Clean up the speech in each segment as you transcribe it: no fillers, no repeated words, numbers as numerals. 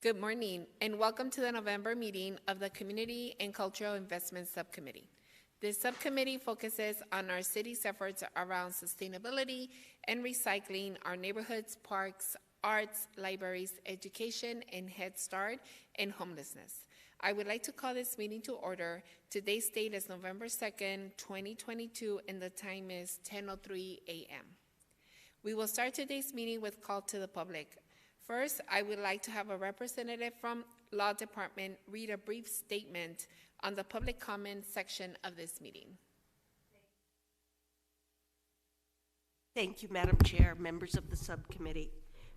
Good morning, and welcome to the November meeting of the Community and Cultural Investment Subcommittee. This subcommittee focuses on our city's efforts around sustainability and recycling, our neighborhoods, parks, arts, libraries, education, and Head Start, and homelessness. I would like to call this meeting to order. Today's date is November 2nd, 2022, and the time is 10:03 a.m. We will start today's meeting with call to the public. First, I would like to have a representative from Law Department read a brief statement on the public comment section of this meeting. Thank you, Madam Chair, members of the subcommittee.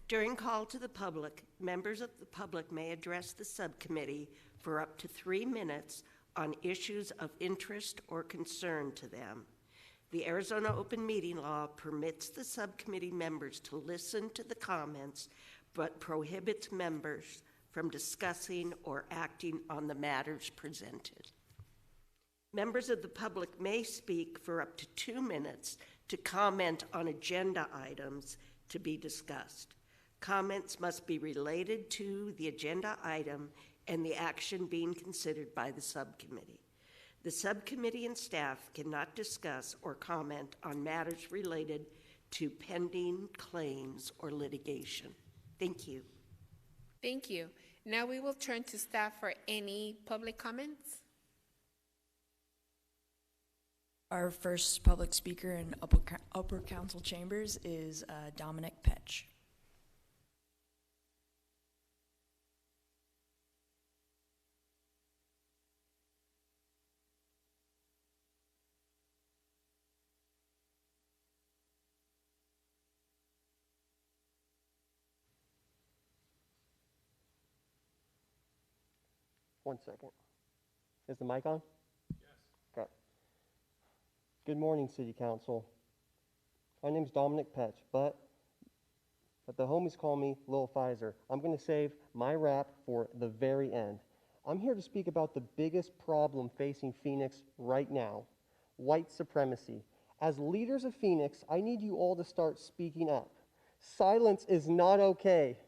During call to the public, members of the public may address the subcommittee for up to 3 minutes on issues of interest or concern to them. The Arizona Open Meeting Law permits the subcommittee members to listen to the comments, but prohibits members from discussing or acting on the matters presented. Members of the public may speak for up to 2 minutes to comment on agenda items to be discussed. Comments must be related to the agenda item and the action being considered by the subcommittee. The subcommittee and staff cannot discuss or comment on matters related to pending claims or litigation. Thank you. Thank you. Now we will turn to staff for any public comments. Our first public speaker in Upper Council Chambers is Dominic Petch. One second. Is the mic on? Yes. Okay. Good morning, City Council. My name's Dominic Petch, but the homies call me Lil Pfizer. I'm going to save my rap for the very end. I'm here to speak about the biggest problem facing Phoenix right now, white supremacy. As leaders of Phoenix, I need you all to start speaking up. Silence is not okay.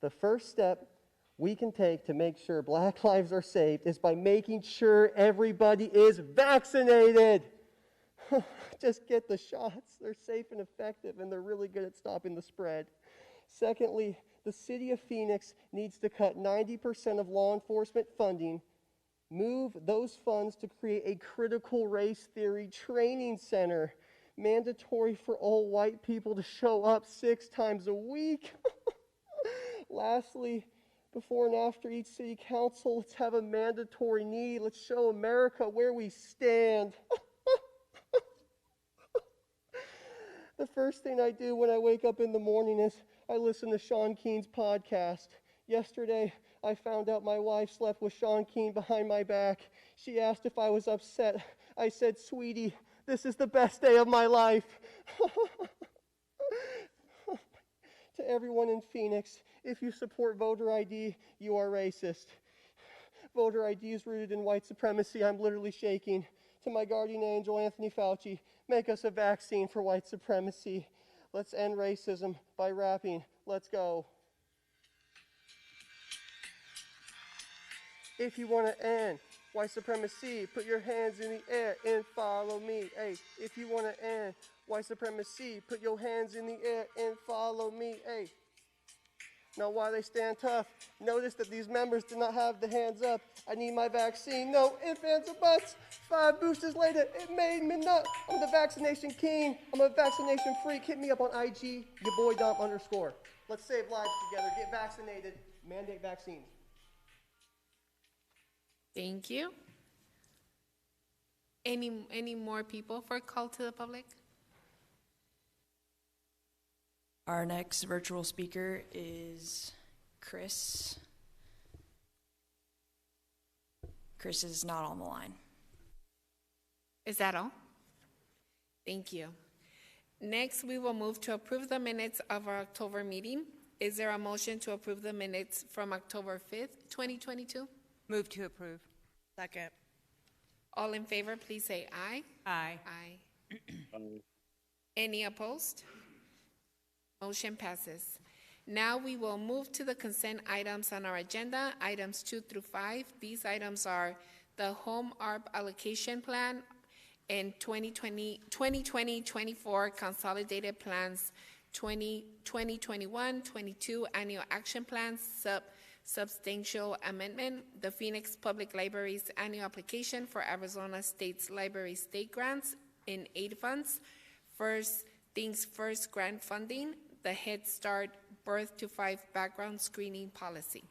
The first step we can take to make sure Black lives are saved is by making sure everybody is vaccinated. Just get the shots. They're safe and effective, and they're really good at stopping the spread. Secondly, the city of Phoenix needs to cut 90% of law enforcement funding, move those funds to create a critical race theory training center, mandatory for all white people to show up 6 times a week. Lastly, before and after each city council, let's have a mandatory need. Let's show America where we stand. The first thing I do when I wake up in the morning is I listen to Sean Keen's podcast. Yesterday, I found out my wife slept with Sean Keen behind my back. She asked if I was upset. I said, "Sweetie, this is the best day of my life." To everyone in Phoenix, if you support voter ID, you are racist. Voter ID is rooted in white supremacy. I'm literally shaking. To my guardian angel, Anthony Fauci, make us a vaccine for white supremacy. Let's end racism by rapping. Let's go. If you want to end white supremacy, put your hands in the air and follow me. Hey, if you want to end white supremacy, put your hands in the air and follow me. Hey. Now while they stand tough, notice that these members do not have the hands up. I need my vaccine. No ifs, ands, or buts. 5 boosters later, it made me nut. I'm the vaccination king. I'm a vaccination freak. Hit me up on IG, your boy Dom _. Let's save lives together. Get vaccinated. Mandate vaccines. Thank you. Any more people for a call to the public? Our next virtual speaker is Chris. Chris is not on the line. Is that all? Thank you. Next, we will move to approve the minutes of our October meeting. Is there a motion to approve the minutes from October 5th, 2022? Move to approve. Second. All in favor, please say aye. Aye. Aye. Any opposed? Motion passes. Now we will move to the consent items on our agenda, items 2 through 5. These items are the Home ARP Allocation Plan and 2020-24 Consolidated Plans, 2021-22 Annual Action Plans, Substantial Amendment, the Phoenix Public Library's Annual Application for Arizona State's Library State Grants in Aid Funds, First Things First Grant Funding, the Head Start Birth to 5 Background Screening Policy.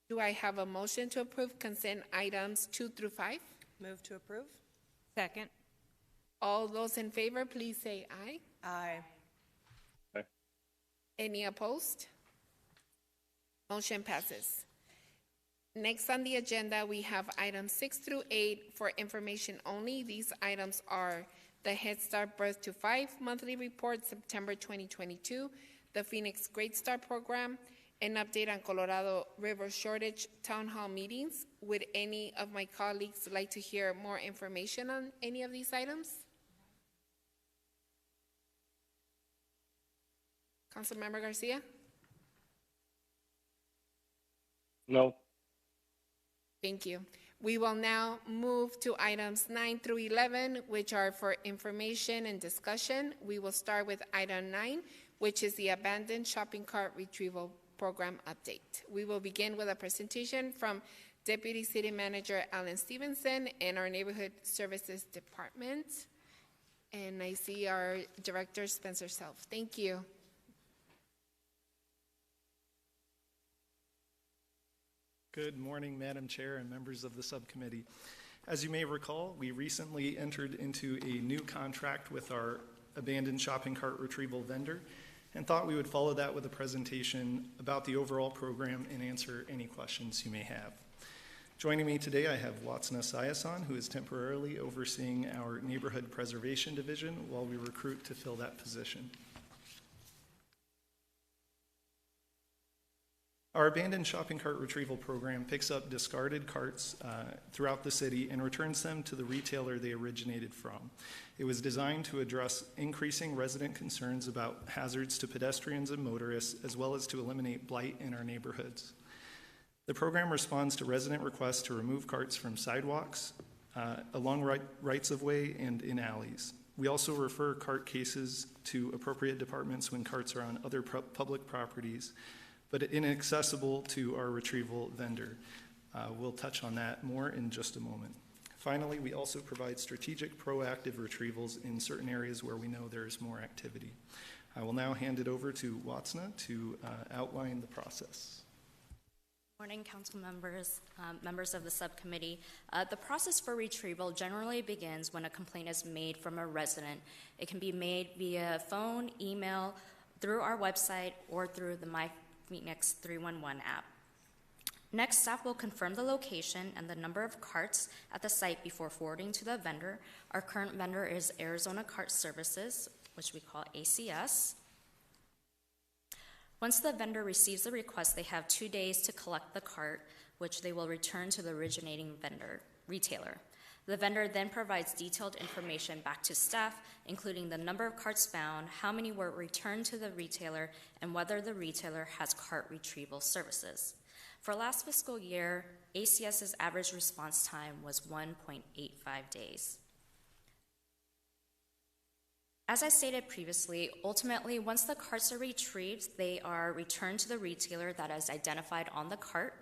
Do I have a motion to approve consent items 2 through 5? Move to approve. Second. All those in favor, please say aye. Aye. Any opposed? Motion passes. Next on the agenda, we have items 6 through 8 for information only. These items are the Head Start Birth to 5 Monthly Report, September 2022, the Phoenix Great Start Program, an update on Colorado River Shortage Town Hall meetings. Would any of my colleagues like to hear more information on any of these items? Councilmember Garcia? No. Thank you. We will now move to items 9 through 11, which are for information and discussion. We will start with item 9, which is the Abandoned Shopping Cart Retrieval Program Update. We will begin with a presentation from Deputy City Manager Alan Stevenson and our Neighborhood Services Department. And I see our Director Spencer Self. Thank you. Good morning, Madam Chair and members of the subcommittee. As you may recall, we recently entered into a new contract with our abandoned shopping cart retrieval vendor and thought we would follow that with a presentation about the overall program and answer any questions you may have. Joining me today, I have Watsna Sayasan, who is temporarily overseeing our Neighborhood Preservation Division while we recruit to fill that position. Our abandoned shopping cart retrieval program picks up discarded carts throughout the city and returns them to the retailer they originated from. It was designed to address increasing resident concerns about hazards to pedestrians and motorists, as well as to eliminate blight in our neighborhoods. The program responds to resident requests to remove carts from sidewalks, along rights-of-way, and in alleys. We also refer cart cases to appropriate departments when carts are on other public properties, but inaccessible to our retrieval vendor. We'll touch on that more in just a moment. Finally, we also provide strategic proactive retrievals in certain areas where we know there is more activity. I will now hand it over to Watsna to outline the process. Morning, council members, members of the subcommittee. The process for retrieval generally begins when a complaint is made from a resident. It can be made via phone, email, through our website, or through the My Phoenix 311 app. Next, staff will confirm the location and the number of carts at the site before forwarding to the vendor. Our current vendor is Arizona Cart Services, which we call ACS. Once the vendor receives the request, they have 2 days to collect the cart, which they will return to the originating retailer. The vendor then provides detailed information back to staff, including the number of carts found, how many were returned to the retailer, and whether the retailer has cart retrieval services. For last fiscal year, ACS's average response time was 1.85 days. As I stated previously, ultimately, once the carts are retrieved, they are returned to the retailer that is identified on the cart.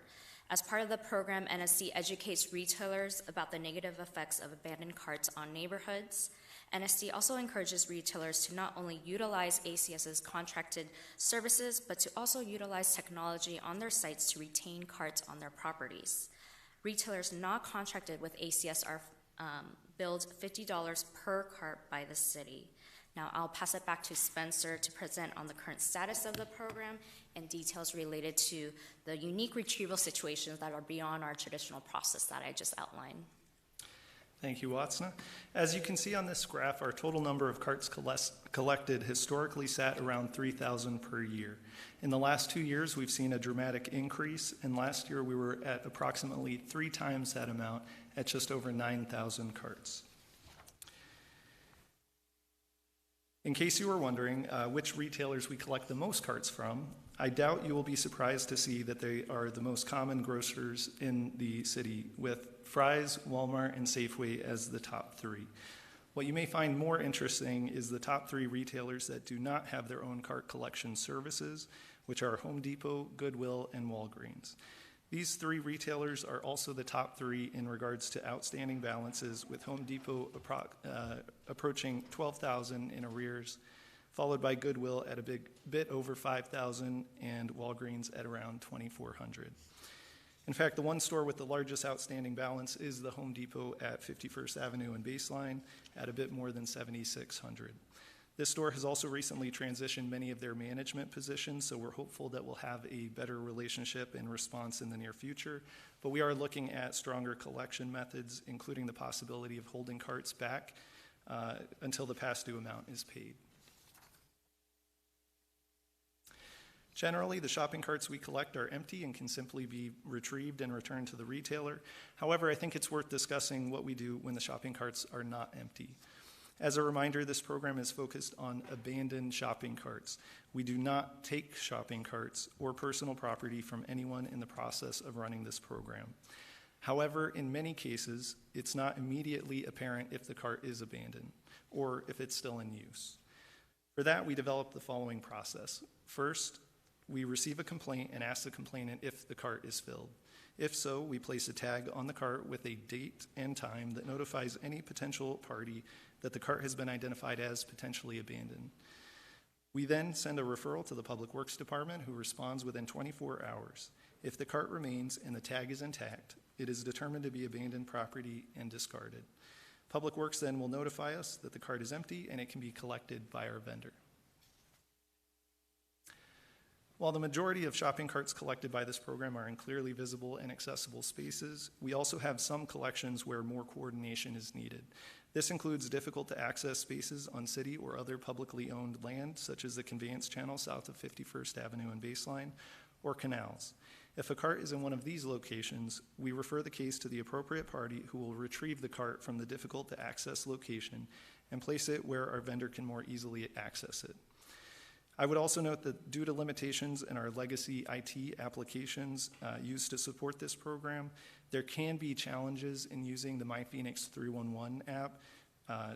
As part of the program, NSC educates retailers about the negative effects of abandoned carts on neighborhoods. NSC also encourages retailers to not only utilize ACS's contracted services, but to also utilize technology on their sites to retain carts on their properties. Retailers not contracted with ACS are billed $50 per cart by the city. Now I'll pass it back to Spencer to present on the current status of the program and details related to the unique retrieval situations that are beyond our traditional process that I just outlined. Thank you, Watsna. As you can see on this graph, our total number of carts collected historically sat around 3,000 per year. In the last 2 years, we've seen a dramatic increase, and last year we were at approximately 3 times that amount at just over 9,000 carts. In case you were wondering which retailers we collect the most carts from, I doubt you will be surprised to see that they are the most common grocers in the city, with Fry's, Walmart, and Safeway as the top three. What you may find more interesting is the top three retailers that do not have their own cart collection services, which are Home Depot, Goodwill, and Walgreens. These three retailers are also the top three in regards to outstanding balances, with Home Depot approaching $12,000 in arrears, followed by Goodwill at a bit over $5,000 and Walgreens at around $2,400. In fact, the one store with the largest outstanding balance is the Home Depot at 51st Avenue and Baseline at a bit more than $7,600. This store has also recently transitioned many of their management positions, so we're hopeful that we'll have a better relationship and response in the near future. But we are looking at stronger collection methods, including the possibility of holding carts back until the past due amount is paid. Generally, the shopping carts we collect are empty and can simply be retrieved and returned to the retailer. However, I think it's worth discussing what we do when the shopping carts are not empty. As a reminder, this program is focused on abandoned shopping carts. We do not take shopping carts or personal property from anyone in the process of running this program. However, in many cases, it's not immediately apparent if the cart is abandoned or if it's still in use. For that, we develop the following process. First, we receive a complaint and ask the complainant if the cart is filled. If so, we place a tag on the cart with a date and time that notifies any potential party that the cart has been identified as potentially abandoned. We then send a referral to the Public Works Department, who responds within 24 hours. If the cart remains and the tag is intact, it is determined to be abandoned property and discarded. Public Works then will notify us that the cart is empty and it can be collected by our vendor. While the majority of shopping carts collected by this program are in clearly visible and accessible spaces, we also have some collections where more coordination is needed. This includes difficult to access spaces on city or other publicly owned land, such as the conveyance channel south of 51st Avenue and Baseline, or canals. If a cart is in one of these locations, we refer the case to the appropriate party, who will retrieve the cart from the difficult to access location and place it where our vendor can more easily access it. I would also note that due to limitations in our legacy IT applications used to support this program, there can be challenges in using the MyPhoenix 311 app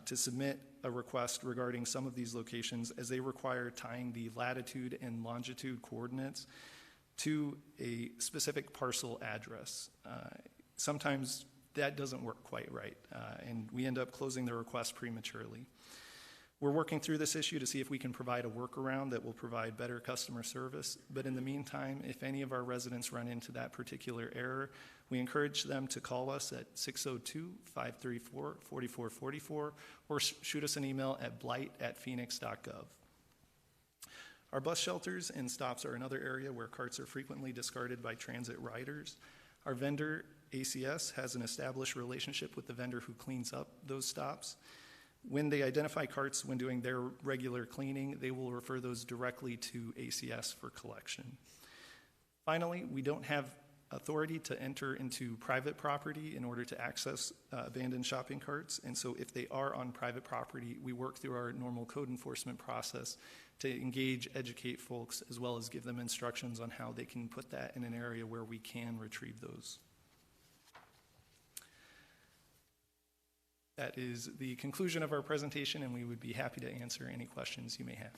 to submit a request regarding some of these locations, as they require tying the latitude and longitude coordinates to a specific parcel address. Sometimes that doesn't work quite right, and we end up closing the request prematurely. We're working through this issue to see if we can provide a workaround that will provide better customer service. But in the meantime, if any of our residents run into that particular error, we encourage them to call us at 602-534-4444 or shoot us an email at blight@Phoenix.gov. Our bus shelters and stops are another area where carts are frequently discarded by transit riders. Our vendor, ACS, has an established relationship with the vendor who cleans up those stops. When they identify carts when doing their regular cleaning, they will refer those directly to ACS for collection. Finally, we don't have authority to enter into private property in order to access abandoned shopping carts, and so if they are on private property, we work through our normal code enforcement process to engage, educate folks, as well as give them instructions on how they can put that in an area where we can retrieve those. That is the conclusion of our presentation, and we would be happy to answer any questions you may have.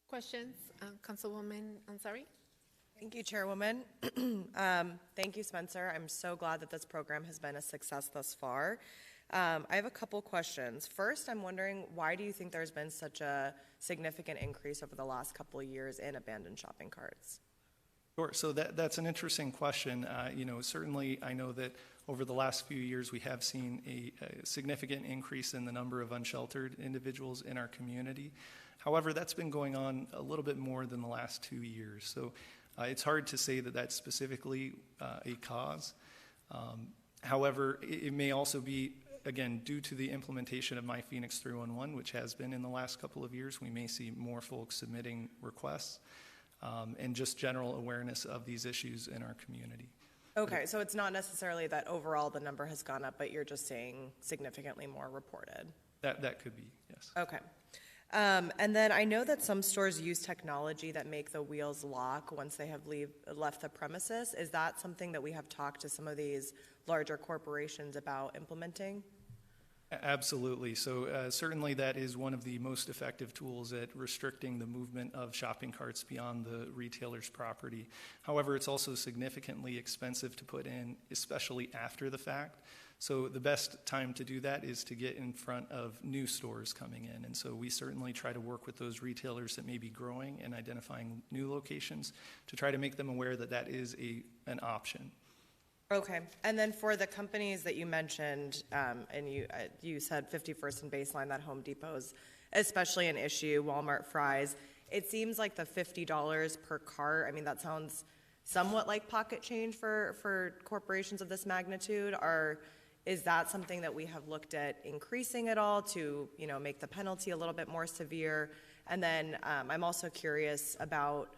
Questions? Councilwoman Ansari? Thank you, Chairwoman. Thank you, Spencer. I'm so glad that this program has been a success thus far. I have a couple questions. First, I'm wondering, why do you think there's been such a significant increase over the last couple of years in abandoned shopping carts? Sure. So that's an interesting question. Certainly I know that over the last few years we have seen a significant increase in the number of unsheltered individuals in our community. However, that's been going on a little bit more than the last 2 years. So it's hard to say that that's specifically a cause. However, it may also be, again, due to the implementation of MyPhoenix 311, which has been in the last couple of years. We may see more folks submitting requests. And just general awareness of these issues in our community. Okay, so it's not necessarily that overall the number has gone up, but you're just saying significantly more reported. That could be, yes. Okay. And then I know that some stores use technology that make the wheels lock once they have left the premises. Is that something that we have talked to some of these larger corporations about implementing? Absolutely. So certainly that is one of the most effective tools at restricting the movement of shopping carts beyond the retailer's property. However, it's also significantly expensive to put in, especially after the fact. So the best time to do that is to get in front of new stores coming in. And so we certainly try to work with those retailers that may be growing and identifying new locations to try to make them aware that that is an option. Okay, and then for the companies that you mentioned, and you said 51st and Baseline, that Home Depot's especially an issue, Walmart, Fry's, it seems like the $50 per cart, I mean, that sounds somewhat like pocket change for corporations of this magnitude. Is that something that we have looked at increasing at all to, make the penalty a little bit more severe? And then I'm also curious about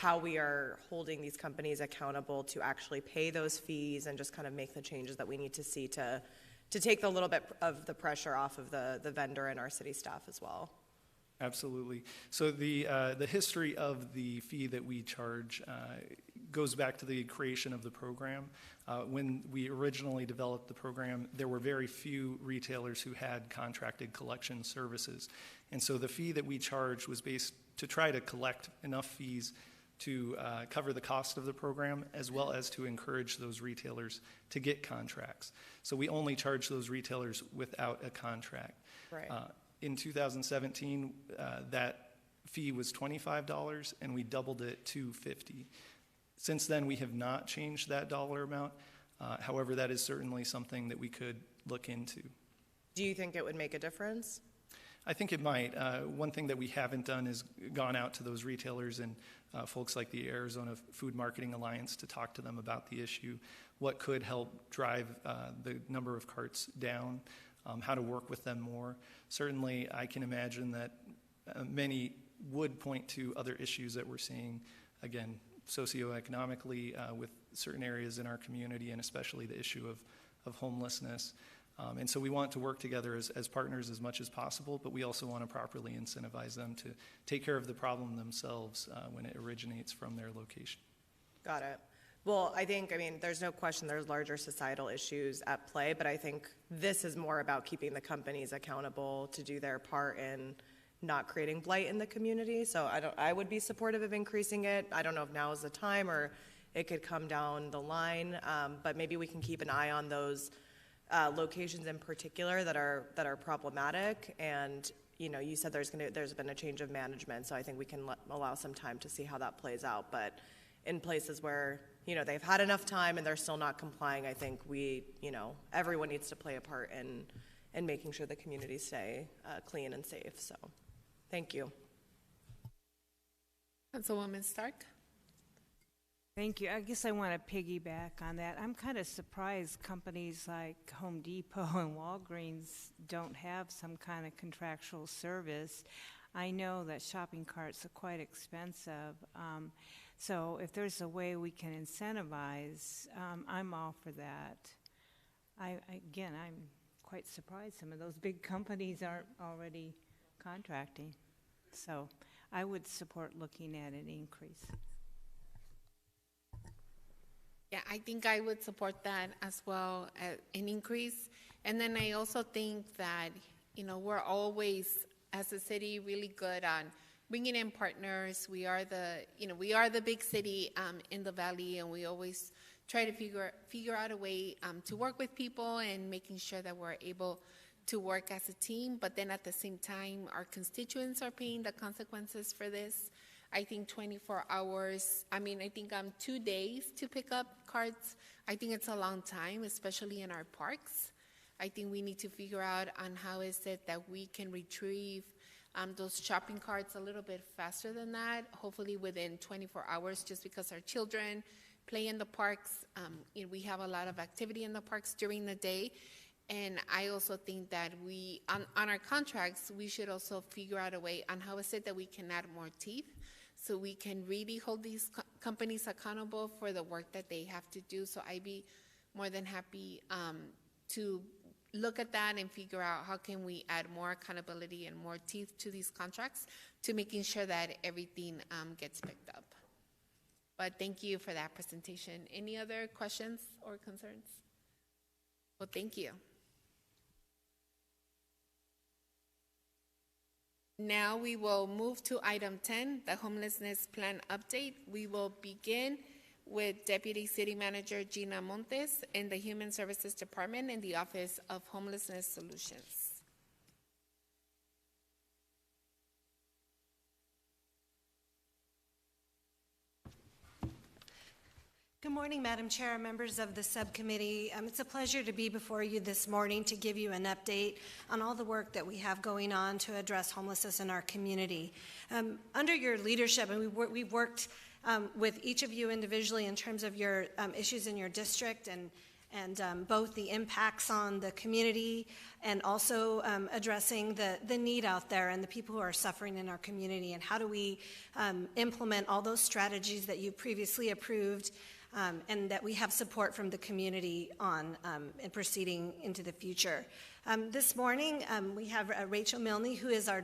how we are holding these companies accountable to actually pay those fees and just kind of make the changes that we need to see to take a little bit of the pressure off of the vendor and our city staff as well. Absolutely. So the history of the fee that we charge goes back to the creation of the program. When we originally developed the program, there were very few retailers who had contracted collection services. And so the fee that we charged was based to try to collect enough fees to cover the cost of the program, as well as to encourage those retailers to get contracts. So we only charge those retailers without a contract. Right. In 2017, that fee was $25, and we doubled it to $50. Since then, we have not changed that dollar amount. However, that is certainly something that we could look into. Do you think it would make a difference? I think it might. One thing that we haven't done is gone out to those retailers and folks like the Arizona Food Marketing Alliance to talk to them about the issue, what could help drive the number of carts down, how to work with them more. Certainly, I can imagine that many would point to other issues that we're seeing, again, socioeconomically with certain areas in our community, and especially the issue of homelessness. And so we want to work together as partners as much as possible, but we also want to properly incentivize them to take care of the problem themselves when it originates from their location. Got it. Well, I mean, there's no question there's larger societal issues at play, but I think this is more about keeping the companies accountable to do their part in not creating blight in the community. So I would be supportive of increasing it. I don't know if now is the time or it could come down the line, but maybe we can keep an eye on those locations in particular that are problematic. And you said there's been a change of management, so I think we can allow some time to see how that plays out. But in places where they've had enough time and they're still not complying, I think everyone needs to play a part in making sure the communities stay clean and safe. So, thank you. Councilwoman Stark. Thank you. I guess I want to piggyback on that. I'm kind of surprised companies like Home Depot and Walgreens don't have some kind of contractual service. I know that shopping carts are quite expensive. So if there's a way we can incentivize, I'm all for that. I'm quite surprised some of those big companies aren't already contracting. So I would support looking at an increase. Yeah, I think I would support that as well, an increase. And then I also think that, we're always, as a city, really good on bringing in partners. We are the big city in the valley, and we always try to figure out a way to work with people and making sure that we're able to work as a team. But then at the same time, our constituents are paying the consequences for this. I think 24 hours, I think 2 days to pick up carts. I think it's a long time, especially in our parks. I think we need to figure out on how is it that we can retrieve those shopping carts a little bit faster than that, hopefully within 24 hours, just because our children play in the parks. We have a lot of activity in the parks during the day. And I also think that on our contracts, we should also figure out a way on how is it that we can add more teeth so we can really hold these companies accountable for the work that they have to do. So I'd be more than happy to look at that and figure out how can we add more accountability and more teeth to these contracts to making sure that everything gets picked up. But thank you for that presentation. Any other questions or concerns? Well, thank you. Now we will move to item 10, the homelessness plan update. We will begin with Deputy City Manager Gina Montes in the Human Services Department in the Office of Homelessness Solutions. Good morning, Madam Chair, members of the subcommittee. It's a pleasure to be before you this morning to give you an update on all the work that we have going on to address homelessness in our community. Under your leadership, and we've worked with each of you individually in terms of your issues in your district and both the impacts on the community and also addressing the need out there and the people who are suffering in our community, and how do we implement all those strategies that you previously approved and that we have support from the community on and proceeding into the future. This morning, we have Rachel Milne, who is our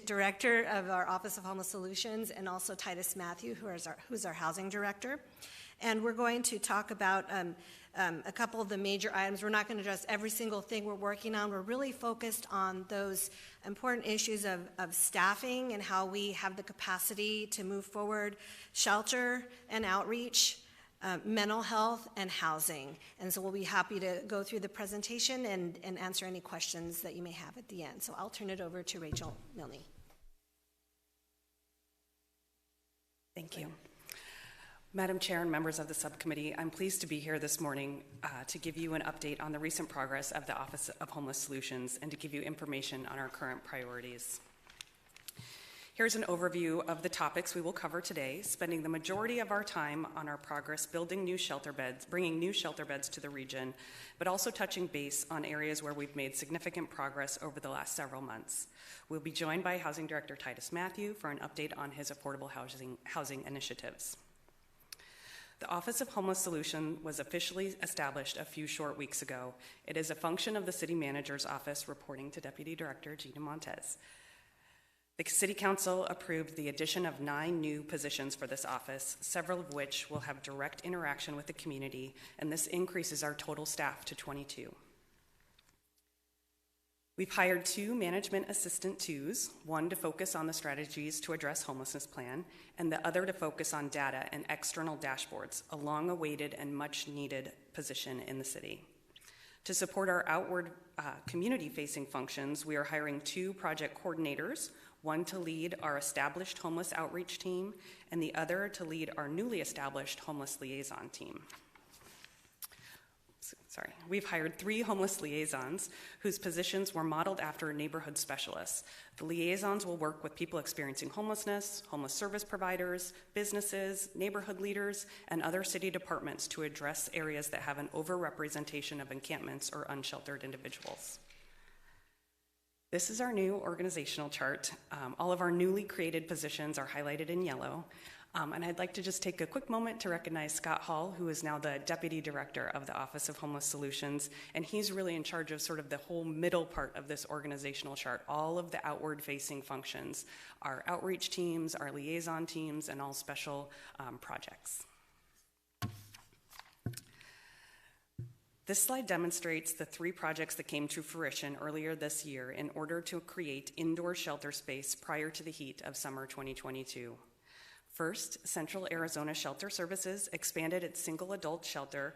director of our Office of Homeless Solutions, and also Titus Matthew, who's our housing director. And we're going to talk about a couple of the major items. We're not going to address every single thing we're working on. We're really focused on those important issues of staffing and how we have the capacity to move forward, shelter and outreach, mental health, and housing. And so we'll be happy to go through the presentation and answer any questions that you may have at the end. So I'll turn it over to Rachel Milne. Thank you. Madam Chair and members of the subcommittee, I'm pleased to be here this morning to give you an update on the recent progress of the Office of Homeless Solutions and to give you information on our current priorities. Here's an overview of the topics we will cover today, spending the majority of our time on our progress building new shelter beds, bringing new shelter beds to the region, but also touching base on areas where we've made significant progress over the last several months. We'll be joined by Housing Director Titus Matthew for an update on his affordable housing initiatives. The Office of Homeless Solutions was officially established a few short weeks ago. It is a function of the City Manager's Office, reporting to Deputy Director Gina Montes. The City Council approved the addition of 9 new positions for this office, several of which will have direct interaction with the community, and this increases our total staff to 22. We've hired 2 management assistant 2s, one to focus on the strategies to address homelessness plan, and the other to focus on data and external dashboards, a long-awaited and much-needed position in the city. To support our outward community-facing functions, we are hiring 2 project coordinators, one to lead our established homeless outreach team, and the other to lead our newly established homeless liaison team. We've hired 3 homeless liaisons whose positions were modeled after neighborhood specialists. The liaisons will work with people experiencing homelessness, homeless service providers, businesses, neighborhood leaders, and other city departments to address areas that have an overrepresentation of encampments or unsheltered individuals. This is our new organizational chart. All of our newly created positions are highlighted in yellow. And I'd like to just take a quick moment to recognize Scott Hall, who is now the Deputy Director of the Office of Homeless Solutions, and he's really in charge of sort of the whole middle part of this organizational chart, all of the outward-facing functions, our outreach teams, our liaison teams, and all special projects. This slide demonstrates the 3 projects that came to fruition earlier this year in order to create indoor shelter space prior to the heat of summer 2022. First, Central Arizona Shelter Services expanded its single adult shelter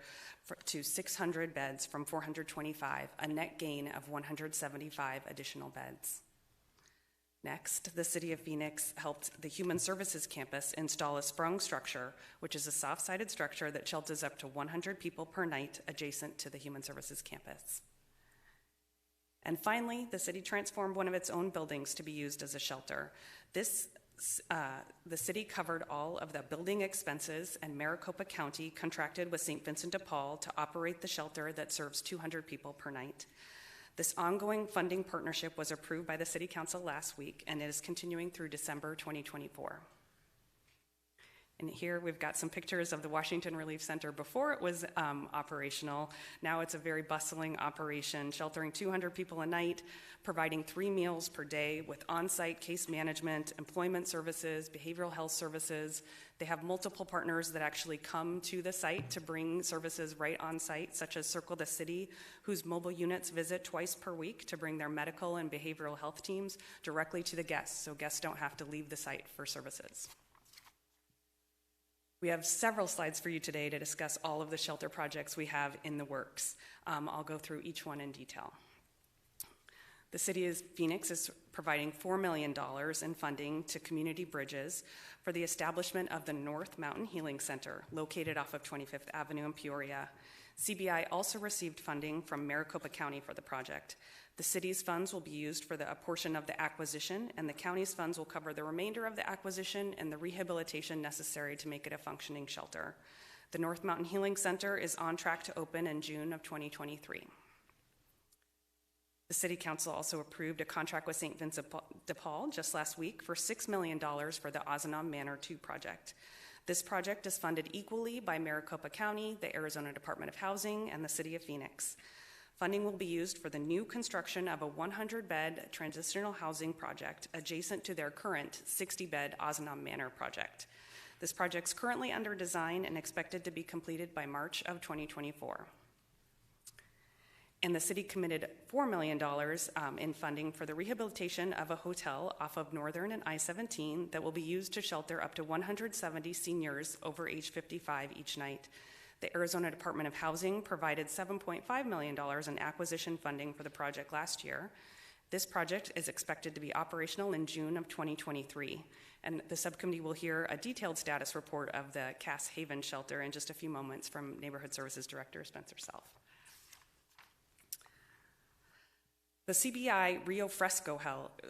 to 600 beds from 425, a net gain of 175 additional beds. Next, the City of Phoenix helped the Human Services Campus install a sprung structure, which is a soft-sided structure that shelters up to 100 people per night adjacent to the Human Services Campus. And finally, the city transformed one of its own buildings to be used as a shelter. The city covered all of the building expenses, and Maricopa County contracted with St. Vincent de Paul to operate the shelter that serves 200 people per night. This ongoing funding partnership was approved by the City Council last week, and it is continuing through December 2024. And here we've got some pictures of the Washington Relief Center before it was operational. Now it's a very bustling operation, sheltering 200 people a night, providing 3 meals per day with on-site case management, employment services, behavioral health services. They have multiple partners that actually come to the site to bring services right on site, such as Circle the City, whose mobile units visit twice per week to bring their medical and behavioral health teams directly to the guests, so guests don't have to leave the site for services. We have several slides for you today to discuss all of the shelter projects we have in the works. I'll go through each one in detail. The city of Phoenix is providing $4 million in funding to Community Bridges for the establishment of the North Mountain Healing Center, located off of 25th Avenue in Peoria. CBI also received funding from Maricopa County for the project. The city's funds will be used for a portion of the acquisition, and the county's funds will cover the remainder of the acquisition and the rehabilitation necessary to make it a functioning shelter. The North Mountain Healing Center is on track to open in June of 2023. The City Council also approved a contract with St. Vincent de Paul just last week for $6 million for the Ozanam Manor 2 project. This project is funded equally by Maricopa County, the Arizona Department of Housing, and the City of Phoenix. Funding will be used for the new construction of a 100-bed transitional housing project adjacent to their current 60-bed Ozanam Manor project. This project is currently under design and expected to be completed by March of 2024. And the city committed $4 million in funding for the rehabilitation of a hotel off of Northern and I-17 that will be used to shelter up to 170 seniors over age 55 each night. The Arizona Department of Housing provided $7.5 million in acquisition funding for the project last year. This project is expected to be operational in June of 2023, and the subcommittee will hear a detailed status report of the Cass Haven shelter in just a few moments from Neighborhood Services Director Spencer Self. The CBI Rio Fresco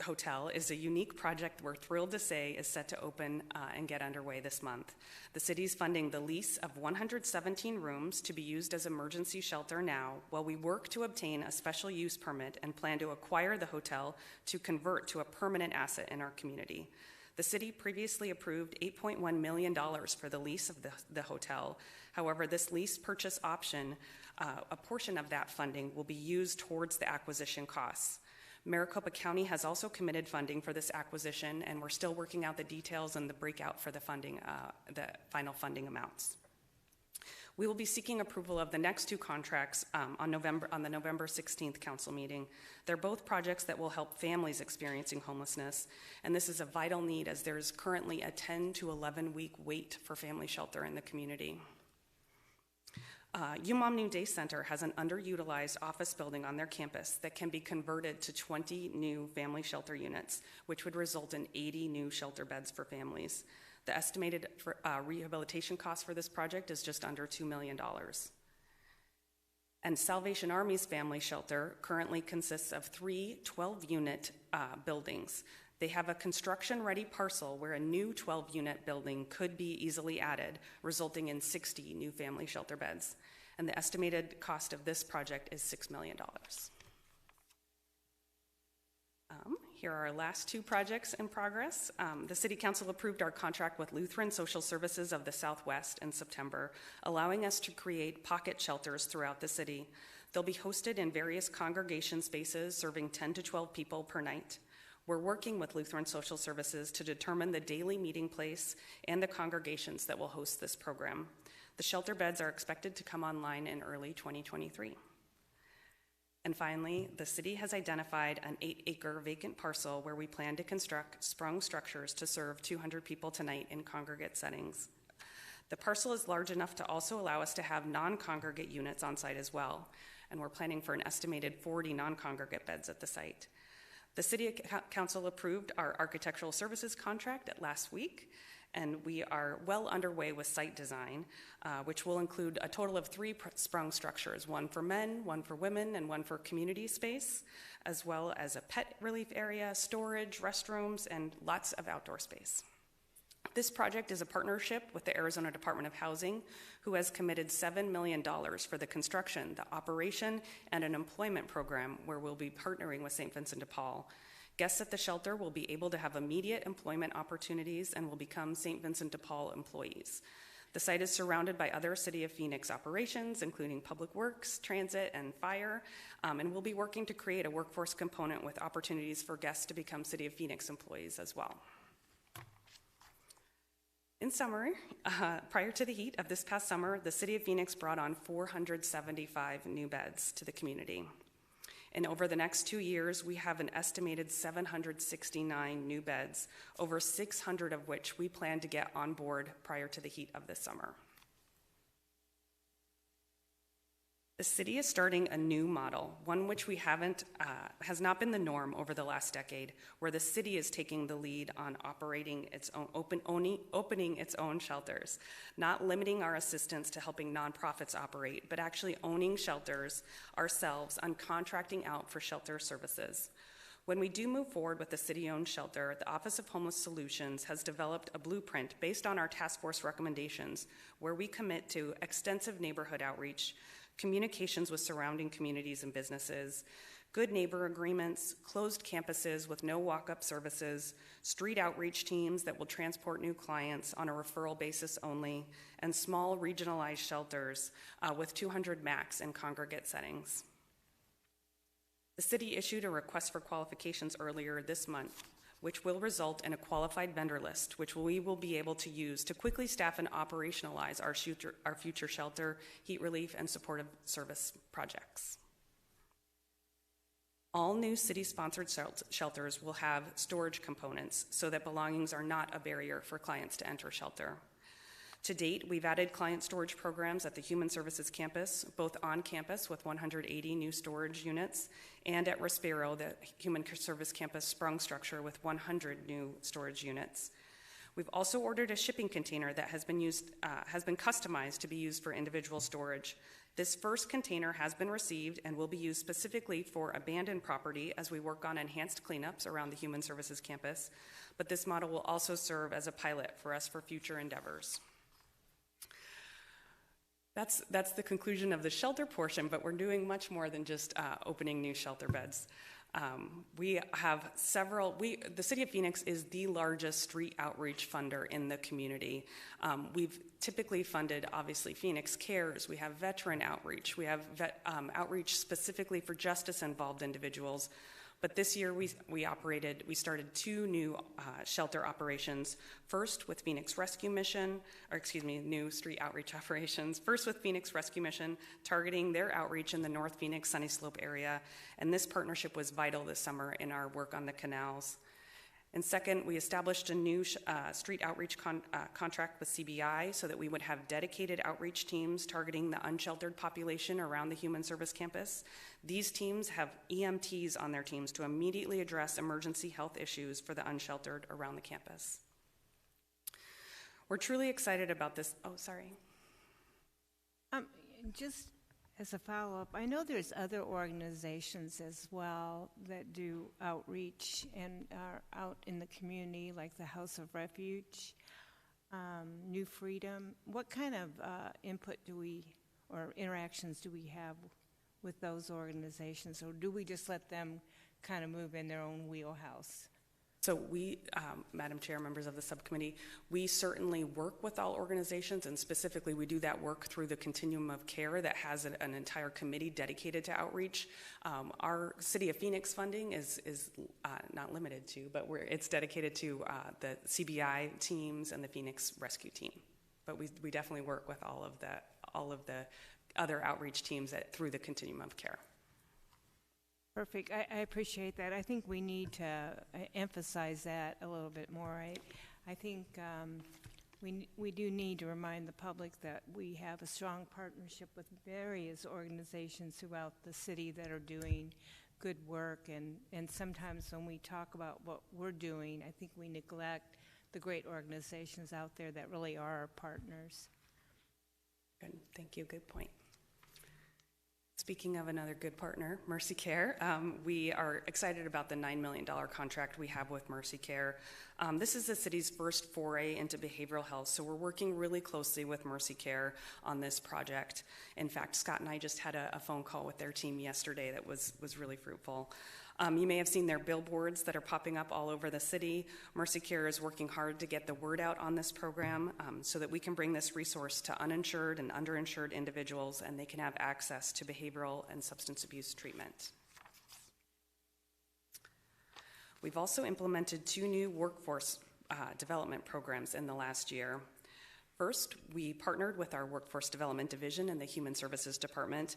Hotel is a unique project we're thrilled to say is set to open and get underway this month. The city's funding the lease of 117 rooms to be used as emergency shelter now, while we work to obtain a special use permit and plan to acquire the hotel to convert to a permanent asset in our community. The city previously approved $8.1 million for the lease of the hotel. However, this lease purchase option, a portion of that funding will be used towards the acquisition costs. Maricopa County has also committed funding for this acquisition, and we're still working out the details and the breakout for the funding, the final funding amounts. We will be seeking approval of the next 2 contracts on the November 16th council meeting. They're both projects that will help families experiencing homelessness, and this is a vital need as there's currently a 10 to 11 week wait for family shelter in the community. UMOM New Day Center has an underutilized office building on their campus that can be converted to 20 new family shelter units, which would result in 80 new shelter beds for families. The estimated rehabilitation cost for this project is just under $2 million. And Salvation Army's family shelter currently consists of 3 12-unit buildings. They have a construction-ready parcel where a new 12-unit building could be easily added, resulting in 60 new family shelter beds. And the estimated cost of this project is $6 million. Here are our last 2 projects in progress. The City Council approved our contract with Lutheran Social Services of the Southwest in September, allowing us to create pocket shelters throughout the city. They'll be hosted in various congregation spaces, serving 10 to 12 people per night. We're working with Lutheran Social Services to determine the daily meeting place and the congregations that will host this program. The shelter beds are expected to come online in early 2023. And finally, the city has identified an 8-acre vacant parcel where we plan to construct sprung structures to serve 200 people tonight in congregate settings. The parcel is large enough to also allow us to have non-congregate units on site as well, and we're planning for an estimated 40 non-congregate beds at the site. The City Council approved our architectural services contract last week, and we are well underway with site design, which will include a total of 3 sprung structures, 1 for men, 1 for women, and 1 for community space, as well as a pet relief area, storage, restrooms, and lots of outdoor space. This project is a partnership with the Arizona Department of Housing, who has committed $7 million for the construction, the operation, and an employment program where we'll be partnering with St. Vincent de Paul. Guests at the shelter will be able to have immediate employment opportunities and will become St. Vincent de Paul employees. The site is surrounded by other City of Phoenix operations, including Public Works, Transit, and Fire, and we'll be working to create a workforce component with opportunities for guests to become City of Phoenix employees as well. In summary, prior to the heat of this past summer, the City of Phoenix brought on 475 new beds to the community. And over the next 2 years, we have an estimated 769 new beds, over 600 of which we plan to get on board prior to the heat of this summer. The city is starting a new model, one which we has not been the norm over the last decade, where the city is taking the lead on operating its own, opening its own shelters, not limiting our assistance to helping nonprofits operate, but actually owning shelters ourselves and contracting out for shelter services. When we do move forward with the city-owned shelter, the Office of Homeless Solutions has developed a blueprint based on our task force recommendations, where we commit to extensive neighborhood outreach, communications with surrounding communities and businesses, good neighbor agreements, closed campuses with no walk-up services, street outreach teams that will transport new clients on a referral basis only, and small regionalized shelters with 200 max in congregate settings. The city issued a request for qualifications earlier this month, which will result in a qualified vendor list, which we will be able to use to quickly staff and operationalize our future shelter, heat relief, and supportive service projects. All new city-sponsored shelters will have storage components so that belongings are not a barrier for clients to enter shelter. To date, we've added client storage programs at the Human Services campus, both on campus with 180 new storage units, and at Respiro, the Human Service campus sprung structure with 100 new storage units. We've also ordered a shipping container that has been customized to be used for individual storage. This first container has been received and will be used specifically for abandoned property as we work on enhanced cleanups around the Human Services campus, but this model will also serve as a pilot for us for future endeavors. That's the conclusion of the shelter portion, but we're doing much more than just opening new shelter beds. We have the City of Phoenix is the largest street outreach funder in the community. We've typically funded, obviously, Phoenix Cares. We have veteran outreach. We have outreach specifically for justice-involved individuals. But this year we started 2 new shelter operations. First with Phoenix Rescue Mission, new street outreach operations. First with Phoenix Rescue Mission, targeting their outreach in the North Phoenix Sunny Slope area. And this partnership was vital this summer in our work on the canals. And second, we established a new street outreach contract with CBI so that we would have dedicated outreach teams targeting the unsheltered population around the Human Service campus. These teams have EMTs on their teams to immediately address emergency health issues for the unsheltered around the campus. We're truly excited about this. Oh, sorry. Just as a follow-up, I know there's other organizations as well that do outreach and are out in the community, like the House of Refuge, New Freedom. What kind of input or interactions do we have with those organizations, or do we just let them kind of move in their own wheelhouse? So we, Madam Chair, members of the subcommittee, we certainly work with all organizations, and specifically we do that work through the continuum of care that has an entire committee dedicated to outreach. Our City of Phoenix funding is not limited to, but it's dedicated to the CBI teams and the Phoenix Rescue Team. But we definitely work with all of the other outreach teams through the continuum of care. Perfect. I appreciate that. I think we need to emphasize that a little bit more. I think we do need to remind the public that we have a strong partnership with various organizations throughout the city that are doing good work, and sometimes when we talk about what we're doing, I think we neglect the great organizations out there that really are our partners. Good. Thank you. Good point. Speaking of another good partner, Mercy Care, we are excited about the $9 million contract we have with Mercy Care. This is the city's first foray into behavioral health, so we're working really closely with Mercy Care on this project. In fact, Scott and I just had a phone call with their team yesterday that was really fruitful. You may have seen their billboards that are popping up all over the city. Mercy Care is working hard to get the word out on this program so that we can bring this resource to uninsured and underinsured individuals, and they can have access to behavioral and substance abuse treatment. We've also implemented 2 new workforce development programs in the last year. First, we partnered with our Workforce Development Division and the Human Services Department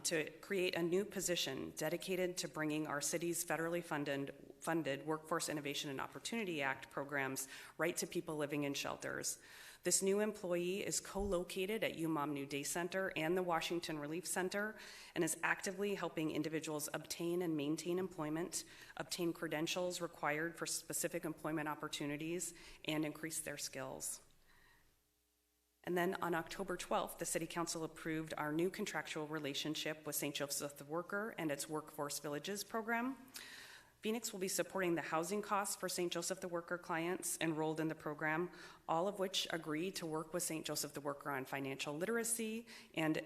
to create a new position dedicated to bringing our city's federally funded Workforce Innovation and Opportunity Act programs right to people living in shelters. This new employee is co-located at UMOM New Day Center and the Washington Relief Center and is actively helping individuals obtain and maintain employment, obtain credentials required for specific employment opportunities, and increase their skills. And then on October 12th, the City Council approved our new contractual relationship with St. Joseph the Worker and its Workforce Villages program. Phoenix will be supporting the housing costs for St. Joseph the Worker clients enrolled in the program, all of which agree to work with St. Joseph the Worker on financial literacy and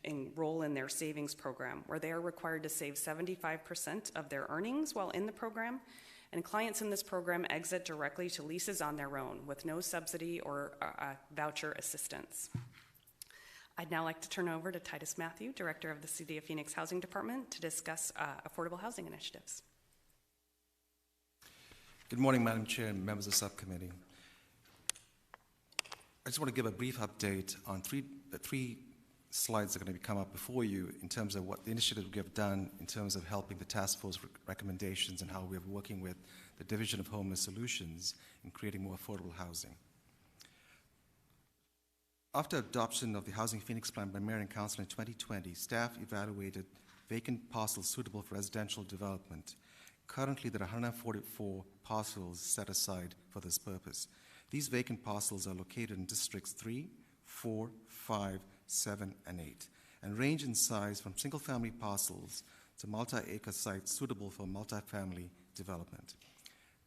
enroll in their savings program, where they are required to save 75% of their earnings while in the program. And clients in this program exit directly to leases on their own with no subsidy or voucher assistance. I'd now like to turn over to Titus Matthew, Director of the City of Phoenix Housing Department, to discuss affordable housing initiatives. Good morning, Madam Chair and members of the subcommittee. I just want to give a brief update on three slides that are going to come up before you in terms of what the initiatives we have done in terms of helping the task force recommendations and how we are working with the Division of Homeless Solutions in creating more affordable housing. After adoption of the Housing Phoenix Plan by Mayor and Council in 2020, staff evaluated vacant parcels suitable for residential development. Currently, there are 144 parcels set aside for this purpose. These vacant parcels are located in districts 3, 4, 5, 7, and 8, and range in size from single-family parcels to multi-acre sites suitable for multi-family development.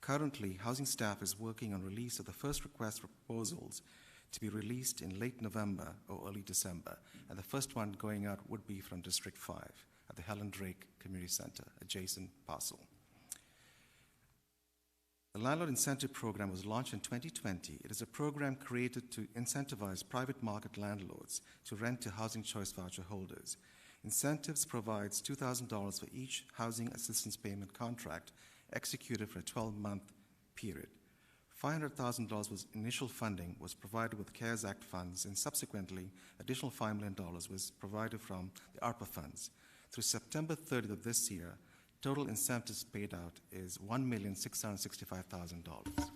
Currently, housing staff is working on release of the first request for proposals to be released in late November or early December, and the first one going out would be from District 5 at the Helen Drake Community Center, adjacent parcel. The Landlord Incentive Program was launched in 2020. It is a program created to incentivize private market landlords to rent to housing choice voucher holders. Incentives provides $2,000 for each housing assistance payment contract executed for a 12-month period. $500,000 was initial funding was provided with CARES Act funds, and subsequently additional $5 million was provided from the ARPA funds. Through September 30th of this year, total incentives paid out is $1,665,000.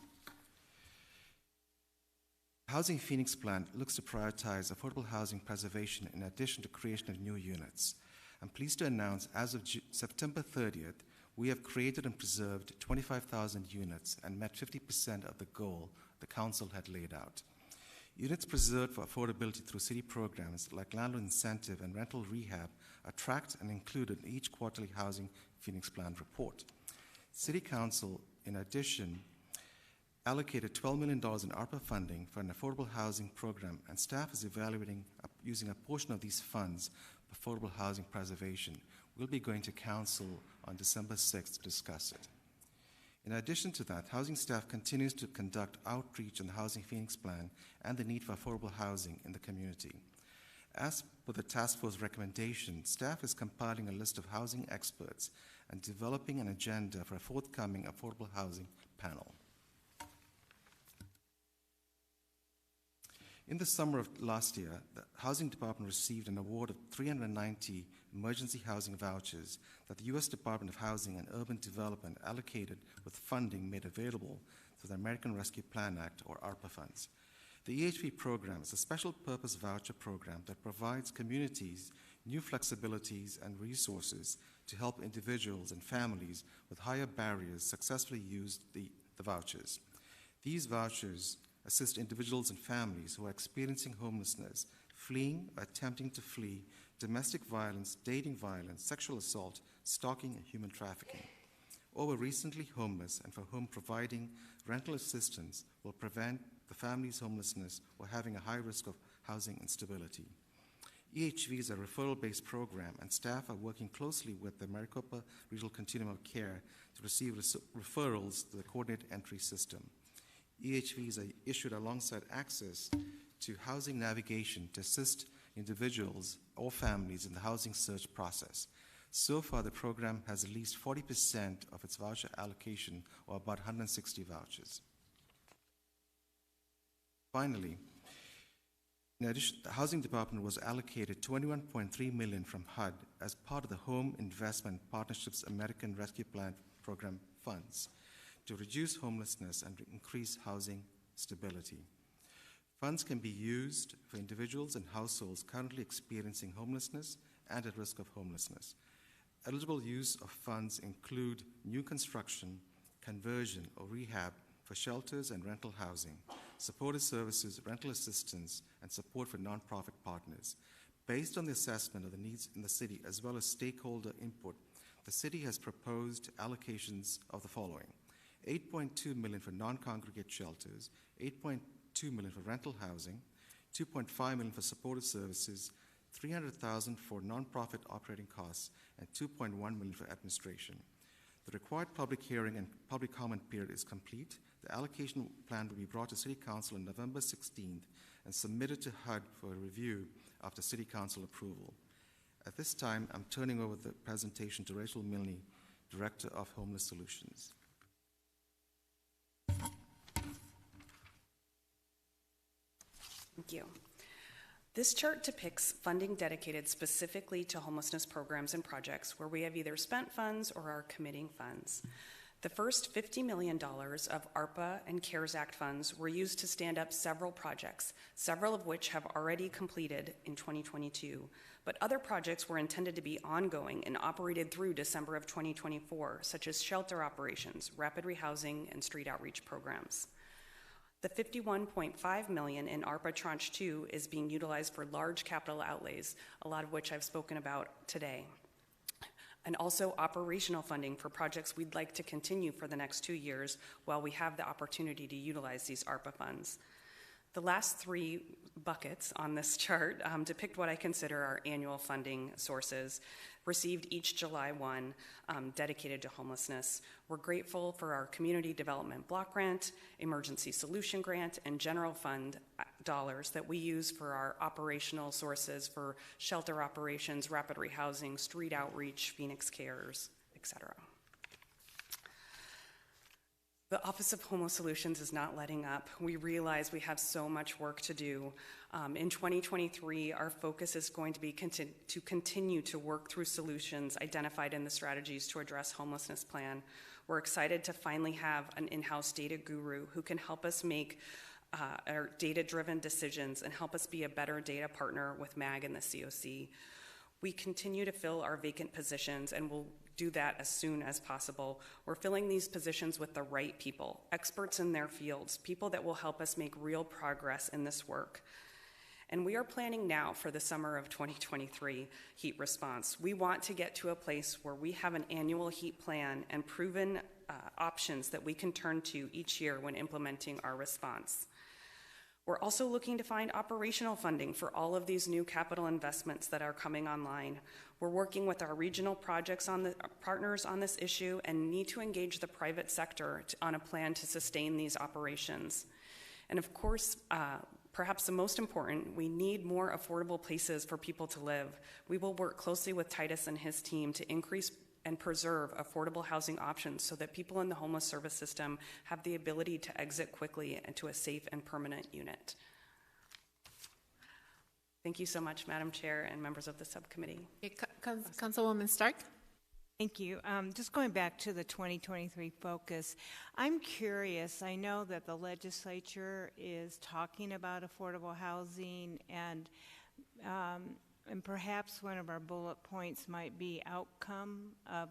Housing Phoenix Plan looks to prioritize affordable housing preservation in addition to creation of new units. I'm pleased to announce as of September 30th, we have created and preserved 25,000 units and met 50% of the goal the Council had laid out. Units preserved for affordability through city programs like landlord incentive and rental rehab are tracked and included in each quarterly Housing Phoenix Plan report. City Council, in addition, allocated $12 million in ARPA funding for an affordable housing program, and staff is evaluating using a portion of these funds for affordable housing preservation. We'll be going to Council on December 6th to discuss it. In addition to that, housing staff continues to conduct outreach on the Housing Phoenix Plan and the need for affordable housing in the community. As per the task force recommendation, staff is compiling a list of housing experts and developing an agenda for a forthcoming affordable housing panel. In the summer of last year, the Housing Department received an award of 390 emergency housing vouchers that the U.S. Department of Housing and Urban Development allocated with funding made available through the American Rescue Plan Act, or ARPA funds. The EHP program is a special purpose voucher program that provides communities new flexibilities and resources to help individuals and families with higher barriers successfully use the vouchers. These vouchers assist individuals and families who are experiencing homelessness, fleeing or attempting to flee domestic violence, dating violence, sexual assault, stalking, and human trafficking. or were recently homeless and for whom providing rental assistance will prevent the family's homelessness or having a high risk of housing instability. EHV is a referral-based program, and staff are working closely with the Maricopa Regional Continuum of Care to receive referrals to the coordinated entry system. EHVs are issued alongside access to housing navigation to assist individuals or families in the housing search process. So far, the program has at least 40% of its voucher allocation, or about 160 vouchers. Finally, in addition, the Housing Department was allocated $21.3 million from HUD as part of the Home Investment Partnerships American Rescue Plan Program funds to reduce homelessness and increase housing stability. Funds can be used for individuals and households currently experiencing homelessness and at risk of homelessness. Eligible use of funds include new construction, conversion, or rehab for shelters and rental housing, supportive services, rental assistance, and support for nonprofit partners. Based on the assessment of the needs in the city as well as stakeholder input, the city has proposed allocations of the following: $8.2 million for non-congregate shelters, $8.2 million for rental housing, $2.5 million for supportive services, $300,000 for nonprofit operating costs, and $2.1 million for administration. The required public hearing and public comment period is complete. The allocation plan will be brought to City Council on November 16th and submitted to HUD for a review after City Council approval. At this time, I'm turning over the presentation to Rachel Milne, Director of Homeless Solutions. Thank you. This chart depicts funding dedicated specifically to homelessness programs and projects where we have either spent funds or are committing funds. The first $50 million of ARPA and CARES Act funds were used to stand up several projects, several of which have already completed in 2022, but other projects were intended to be ongoing and operated through December of 2024, such as shelter operations, rapid rehousing, and street outreach programs. The $51.5 million in ARPA Tranche 2 is being utilized for large capital outlays, a lot of which I've spoken about today, and also operational funding for projects we'd like to continue for the next 2 years while we have the opportunity to utilize these ARPA funds. The last three buckets on this chart depict what I consider our annual funding sources, received each July 1, dedicated to homelessness. We're grateful for our Community Development Block Grant, Emergency Solution Grant, and General Fund dollars that we use for our operational sources for shelter operations, rapid rehousing, street outreach, Phoenix Cares, etc. The Office of Homeless Solutions is not letting up. We realize we have so much work to do. In 2023, our focus is going to be to continue to work through solutions identified in the strategies to address homelessness plan. We're excited to finally have an in-house data guru who can help us make our data-driven decisions and help us be a better data partner with MAG and the COC. We continue to fill our vacant positions and we'll do that as soon as possible. We're filling these positions with the right people, experts in their fields, people that will help us make real progress in this work. And we are planning now for the summer of 2023 heat response. We want to get to a place where we have an annual heat plan and proven options that we can turn to each year when implementing our response. We're also looking to find operational funding for all of these new capital investments that are coming online. We're working with our regional projects partners on this issue and need to engage the private sector on a plan to sustain these operations. And of course, perhaps the most important, we need more affordable places for people to live. We will work closely with Titus and his team to increase and preserve affordable housing options so that people in the homeless service system have the ability to exit quickly into a safe and permanent unit. Thank you so much, Madam Chair and members of the subcommittee. Councilwoman Stark? Thank you. Just going back to the 2023 focus, I'm curious, I know that the legislature is talking about affordable housing and perhaps one of our bullet points might be outcome of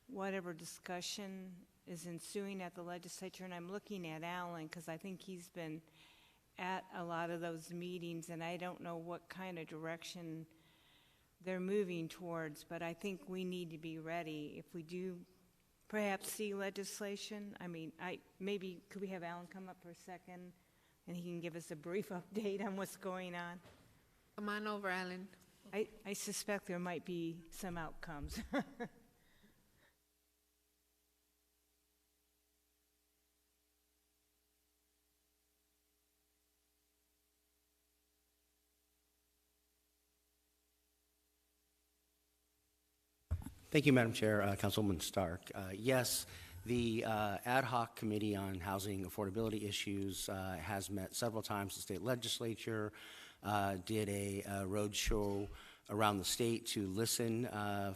whatever discussion is ensuing at the legislature. And I'm looking at Alan because I think he's been at a lot of those meetings and I don't know what kind of direction they're moving towards, but I think we need to be ready if we do perhaps see legislation? I mean, maybe could we have Alan come up for a second and he can give us a brief update on what's going on? Come on over, Alan. I suspect there might be some outcomes. Thank you, Madam Chair. Councilwoman Stark. Yes, the ad hoc committee on housing affordability issues has met several times. The state legislature did a road show around the state to listen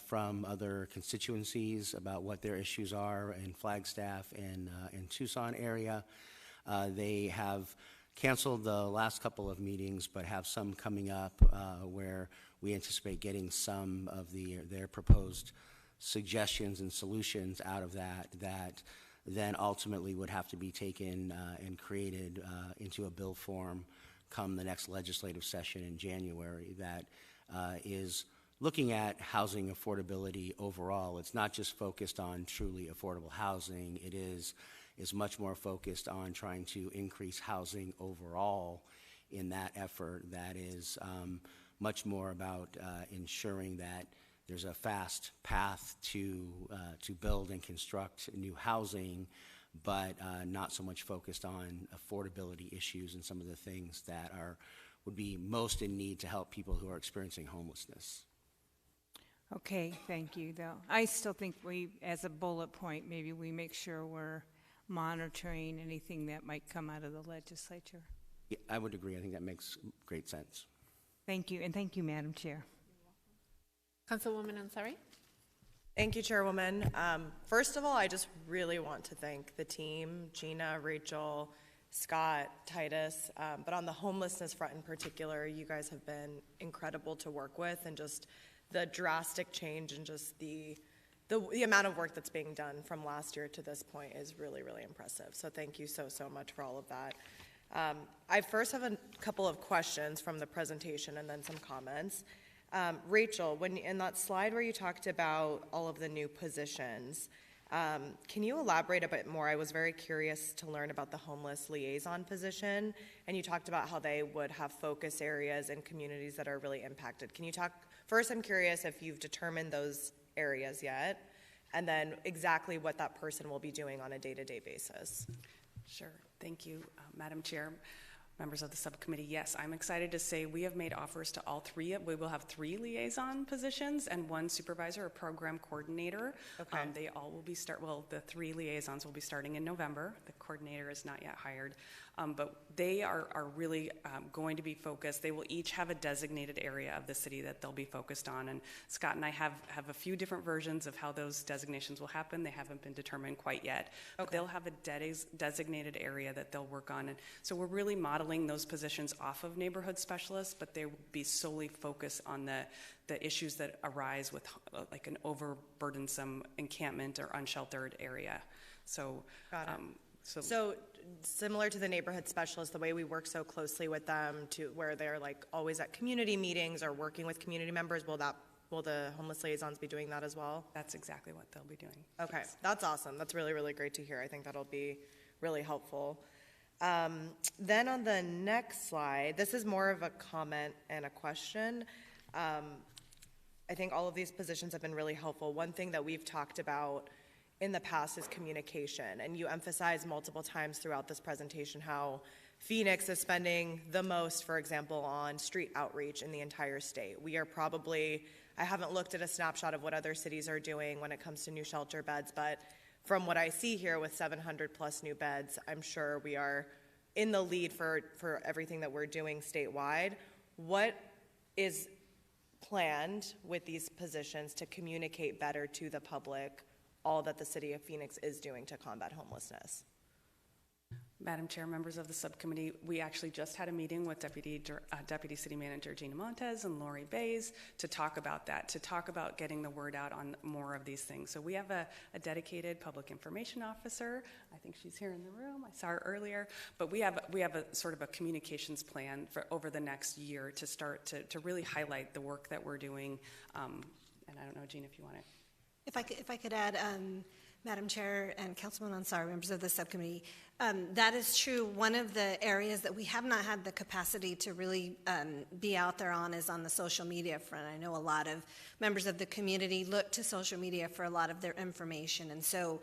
from other constituencies about what their issues are in Flagstaff and in Tucson area. They have canceled the last couple of meetings, but have some coming up where we anticipate getting some of their proposed suggestions and solutions out of that then ultimately would have to be taken and created into a bill form come the next legislative session in January that is looking at housing affordability overall. It's not just focused on truly affordable housing. It is much more focused on trying to increase housing overall in that effort. That is much more about ensuring that there's a fast path to build and construct new housing, but not so much focused on affordability issues and some of the things that would be most in need to help people who are experiencing homelessness. Okay, thank you, though. I still think we, as a bullet point, maybe we make sure we're monitoring anything that might come out of the legislature. Yeah, I would agree. I think that makes great sense. Thank you, and thank you, Madam Chair. Councilwoman Ansari. Thank you, Chairwoman. First of all, I just really want to thank the team, Gina, Rachel, Scott, Titus, but on the homelessness front in particular, you guys have been incredible to work with, and just the drastic change and just the amount of work that's being done from last year to this point is really, really impressive. So thank you so much for all of that. I first have a couple of questions from the presentation and then some comments. Rachel, when in that slide where you talked about all of the new positions, can you elaborate a bit more? I was very curious to learn about the homeless liaison position, and you talked about how they would have focus areas in communities that are really impacted. Can you talk, first I'm curious if you've determined those areas yet, and then exactly what that person will be doing on a day-to-day basis. Sure. Thank you, Madam Chair, members of the subcommittee. Yes, I'm excited to say we have made offers to all three. We will have 3 liaison positions and 1 supervisor or program coordinator. Okay. They all will be the 3 liaisons will be starting in November. The coordinator is not yet hired. But they are really going to be focused. They will each have a designated area of the city that they'll be focused on. And Scott and I have a few different versions of how those designations will happen. They haven't been determined quite yet. Okay. But they'll have a designated area that they'll work on. And so we're really modeling those positions off of neighborhood specialists, but they will be solely focused on the issues that arise with like an overburdensome encampment or unsheltered area. So, got it. So similar to the neighborhood specialists, the way we work so closely with them to where they're like always at community meetings or working with community members, will the homeless liaisons be doing that as well? That's exactly what they'll be doing. Okay, yes. That's awesome. That's really, really great to hear. I think that'll be really helpful. Then on the next slide, this is more of a comment and a question. I think all of these positions have been really helpful. One thing that we've talked about in the past is communication, and you emphasize multiple times throughout this presentation how Phoenix is spending the most, for example, on street outreach in the entire state. We are probably, I haven't looked at a snapshot of what other cities are doing when it comes to new shelter beds, but from what I see here with 700 plus new beds, I'm sure we are in the lead for everything that we're doing statewide. What is planned with these positions to communicate better to the public all that the city of Phoenix is doing to combat homelessness? Madam Chair, members of the subcommittee, we actually just had a meeting with Deputy City Manager Gina Montes and Lori Bays to talk about that, to talk about getting the word out on more of these things. So we have a dedicated public information officer. I think she's here in the room. I saw her earlier. But we have a sort of a communications plan for over the next year to start to really highlight the work that we're doing. And I don't know, Gina, if you want to. If I could add, Madam Chair and Councilman Ansari, members of the subcommittee. That is true. One of the areas that we have not had the capacity to really be out there on is on the social media front. I know a lot of members of the community look to social media for a lot of their information, and so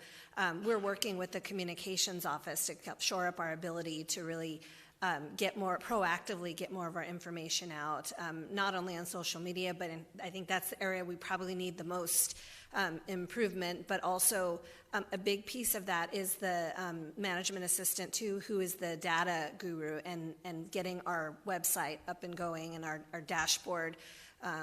we're working with the communications office to help shore up our ability to really proactively get more of our information out, not only on social media, but I think that's the area we probably need the most improvement, but also a big piece of that is the management assistant too, who is the data guru, and getting our website up and going and our dashboard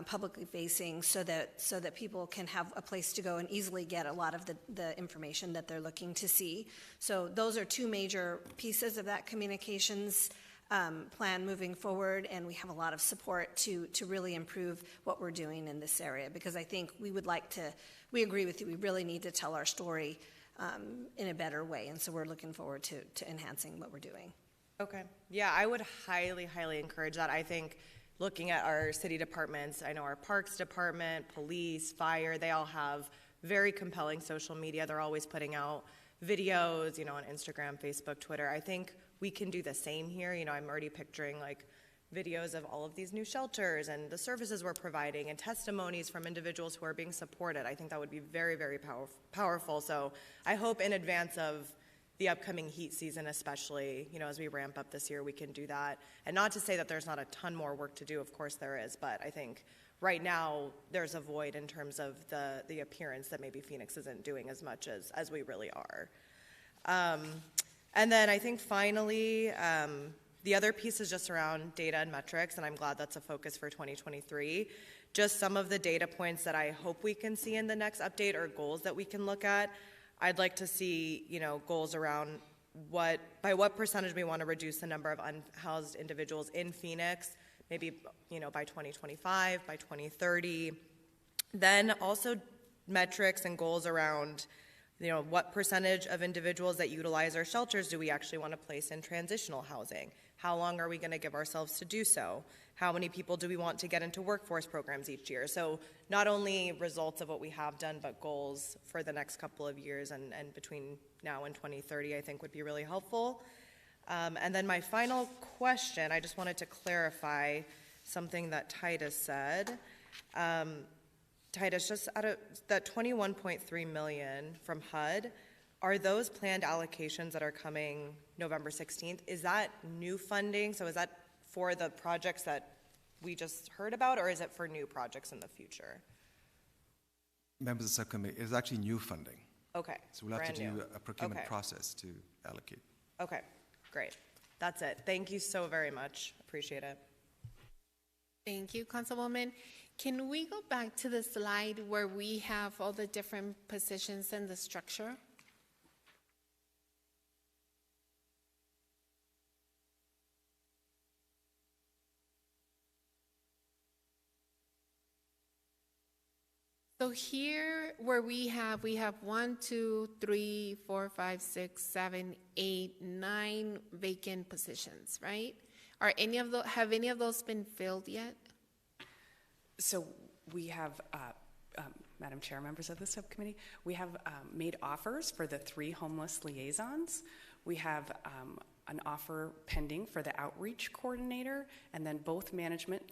publicly facing so that people can have a place to go and easily get a lot of the information that they're looking to see. So those are two major pieces of that communications plan moving forward, and we have a lot of support to really improve what we're doing in this area, because I think we agree with you, we really need to tell our story in a better way, and so we're looking forward to enhancing what we're doing. Okay. Yeah, I would highly, highly encourage that. I think looking at our city departments, I know our parks department, police, fire, they all have very compelling social media. They're always putting out videos, on Instagram, Facebook, Twitter. I think we can do the same here. I'm already picturing videos of all of these new shelters and the services we're providing and testimonies from individuals who are being supported. I think that would be very, very powerful. So I hope in advance of the upcoming heat season, especially, as we ramp up this year, we can do that. And not to say that there's not a ton more work to do, of course there is, but I think right now there's a void in terms of the appearance that maybe Phoenix isn't doing as much as we really are. And then I think finally, the other piece is just around data and metrics, and I'm glad that's a focus for 2023. Just some of the data points that I hope we can see in the next update or goals that we can look at. I'd like to see, goals around by what percentage we want to reduce the number of unhoused individuals in Phoenix, maybe, by 2025, by 2030. Then also metrics and goals around, what percentage of individuals that utilize our shelters do we actually want to place in transitional housing? How long are we going to give ourselves to do so? How many people do we want to get into workforce programs each year? So not only results of what we have done, but goals for the next couple of years and between now and 2030, I think would be really helpful. And then my final question, I just wanted to clarify something that Titus said. Titus, just out of that $21.3 million from HUD, are those planned allocations that are coming November 16th? Is that new funding? So is that for the projects that we just heard about, or is it for new projects in the future? Members of the subcommittee, it's actually new funding. Okay. So we'll have to do a procurement process to allocate. Okay, great. That's it. Thank you so very much. Appreciate it. Thank you, Councilwoman. Can we go back to the slide where we have all the different positions and the structure? So here where we have 1, 2, 3, 4, 5, 6, 7, 8, 9 vacant positions, right? Have any of those been filled yet? So we have, Madam Chair, members of the subcommittee, we have made offers for the 3 homeless liaisons. We have an offer pending for the outreach coordinator, and then both management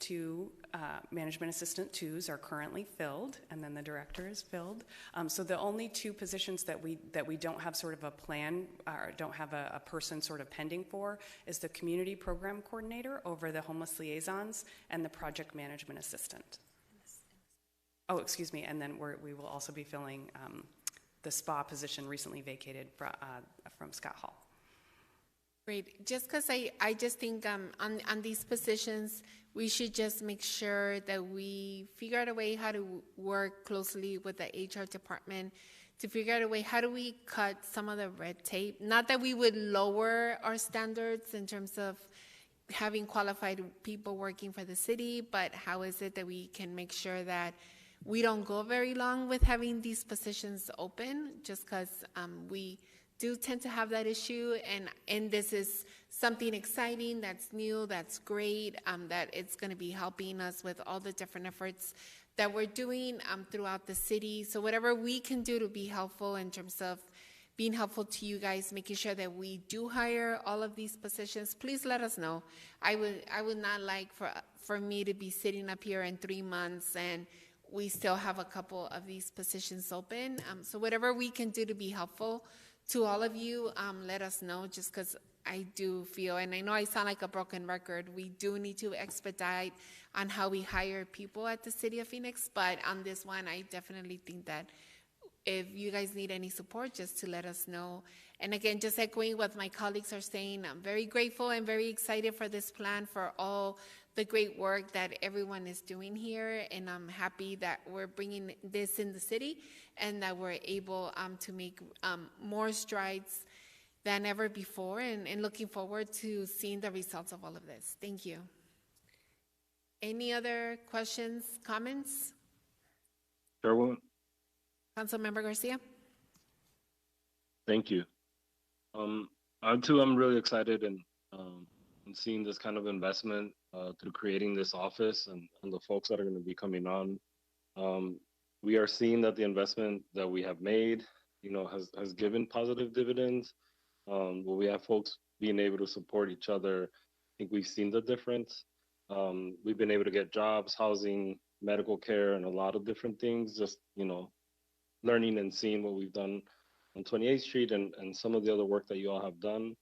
assistant 2s are currently filled, and then the director is filled. So the only 2 positions that we don't have sort of a plan or don't have a person sort of pending for is the community program coordinator over the homeless liaisons and the project management assistant. Oh, excuse me, and then we will also be filling the spa position recently vacated from Scott Hall. Great. Just because I just think on these positions, we should just make sure that we figure out a way how to work closely with the HR department to figure out a way how do we cut some of the red tape. Not that we would lower our standards in terms of having qualified people working for the city, but how is it that we can make sure that we don't go very long with having these positions open, just because we do tend to have that issue, and this is something exciting, that's new, that's great, that it's going to be helping us with all the different efforts that we're doing throughout the city. So whatever we can do to be helpful in terms of being helpful to you guys, making sure that we do hire all of these positions, please let us know. I would not like for me to be sitting up here in 3 months and we still have a couple of these positions open. So whatever we can do to be helpful to all of you, let us know, just because I do feel, and I know I sound like a broken record, we do need to expedite on how we hire people at the City of Phoenix, but on this one, I definitely think that if you guys need any support, just to let us know. And again, just echoing what my colleagues are saying, I'm very grateful and very excited for this plan, for all the great work that everyone is doing here. And I'm happy that we're bringing this in the city and that we're able to make more strides than ever before, and looking forward to seeing the results of all of this. Thank you. Any other questions, comments? Chairwoman. Councilmember Garcia? Thank you. I'm really excited and seeing this kind of investment through creating this office and the folks that are going to be coming on. We are seeing that the investment that we have made, has given positive dividends. Where we have folks being able to support each other. I think we've seen the difference. We've been able to get jobs, housing, medical care, and a lot of different things, just, learning and seeing what we've done on 28th Street and some of the other work that you all have done.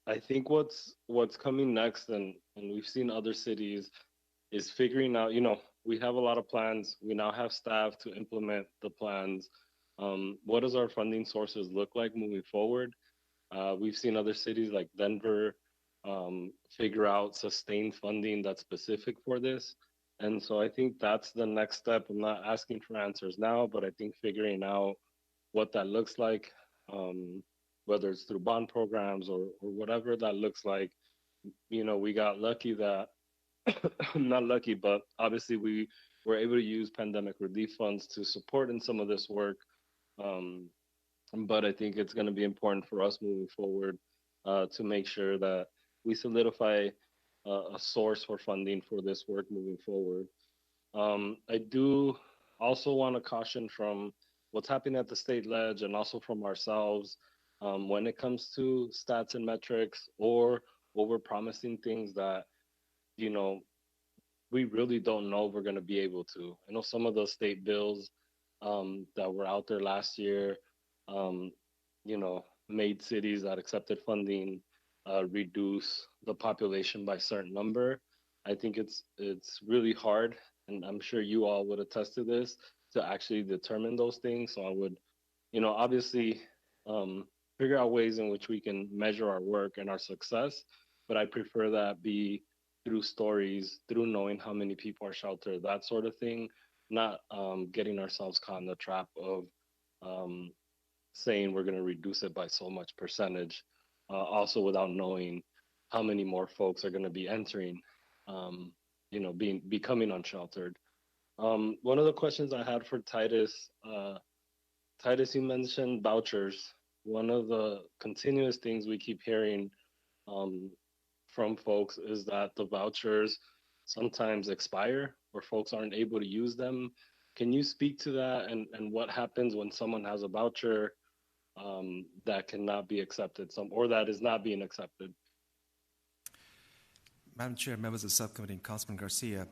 I think what's coming next, and we've seen other cities, is figuring out, we have a lot of plans. We now have staff to implement the plans. What does our funding sources look like moving forward? We've seen other cities like Denver figure out sustained funding that's specific for this. And so I think that's the next step. I'm not asking for answers now, but I think figuring out what that looks like, whether it's through bond programs or whatever that looks like. We got lucky that, not lucky, but obviously we were able to use pandemic relief funds to support in some of this work. But I think it's going to be important for us moving forward to make sure that we solidify a source for funding for this work moving forward. I do also want to caution from what's happening at the state ledge and also from ourselves when it comes to stats and metrics or over promising things that, we really don't know if we're going to be able to. I know some of those state bills that were out there last year, made cities that accepted funding reduce the population by a certain number. I think it's really hard, and I'm sure you all would attest to this, to actually determine those things. So I would, obviously figure out ways in which we can measure our work and our success, but I prefer that be through stories, through knowing how many people are sheltered, that sort of thing, not getting ourselves caught in the trap of saying we're going to reduce it by so much percentage, also without knowing how many more folks are going to be entering, becoming unsheltered. One of the questions I had for Titus, you mentioned vouchers. One of the continuous things we keep hearing from folks is that the vouchers sometimes expire or folks aren't able to use them. Can you speak to that and what happens when someone has a voucher that cannot be accepted, or that is not being accepted? Madam Chair, members of the subcommittee, and Councilman Garcia,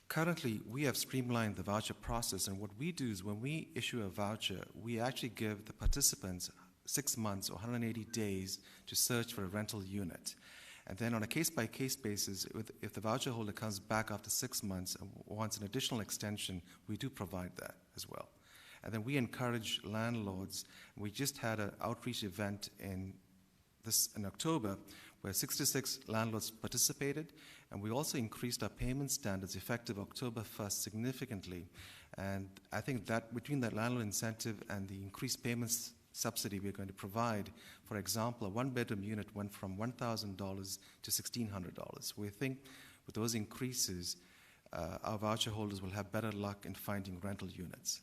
currently we have streamlined the voucher process, and what we do is when we issue a voucher, we actually give the participants 6 months or 180 days to search for a rental unit. And then on a case-by-case basis, if the voucher holder comes back after 6 months and wants an additional extension, we do provide that as well. And then we encourage landlords. We just had an outreach event in October where 66 landlords participated, and we also increased our payment standards effective October 1st significantly. And I think that between that landlord incentive and the increased payments subsidy we're going to provide, for example, a one-bedroom unit went from $1,000 to $1,600. We think with those increases, our voucher holders will have better luck in finding rental units.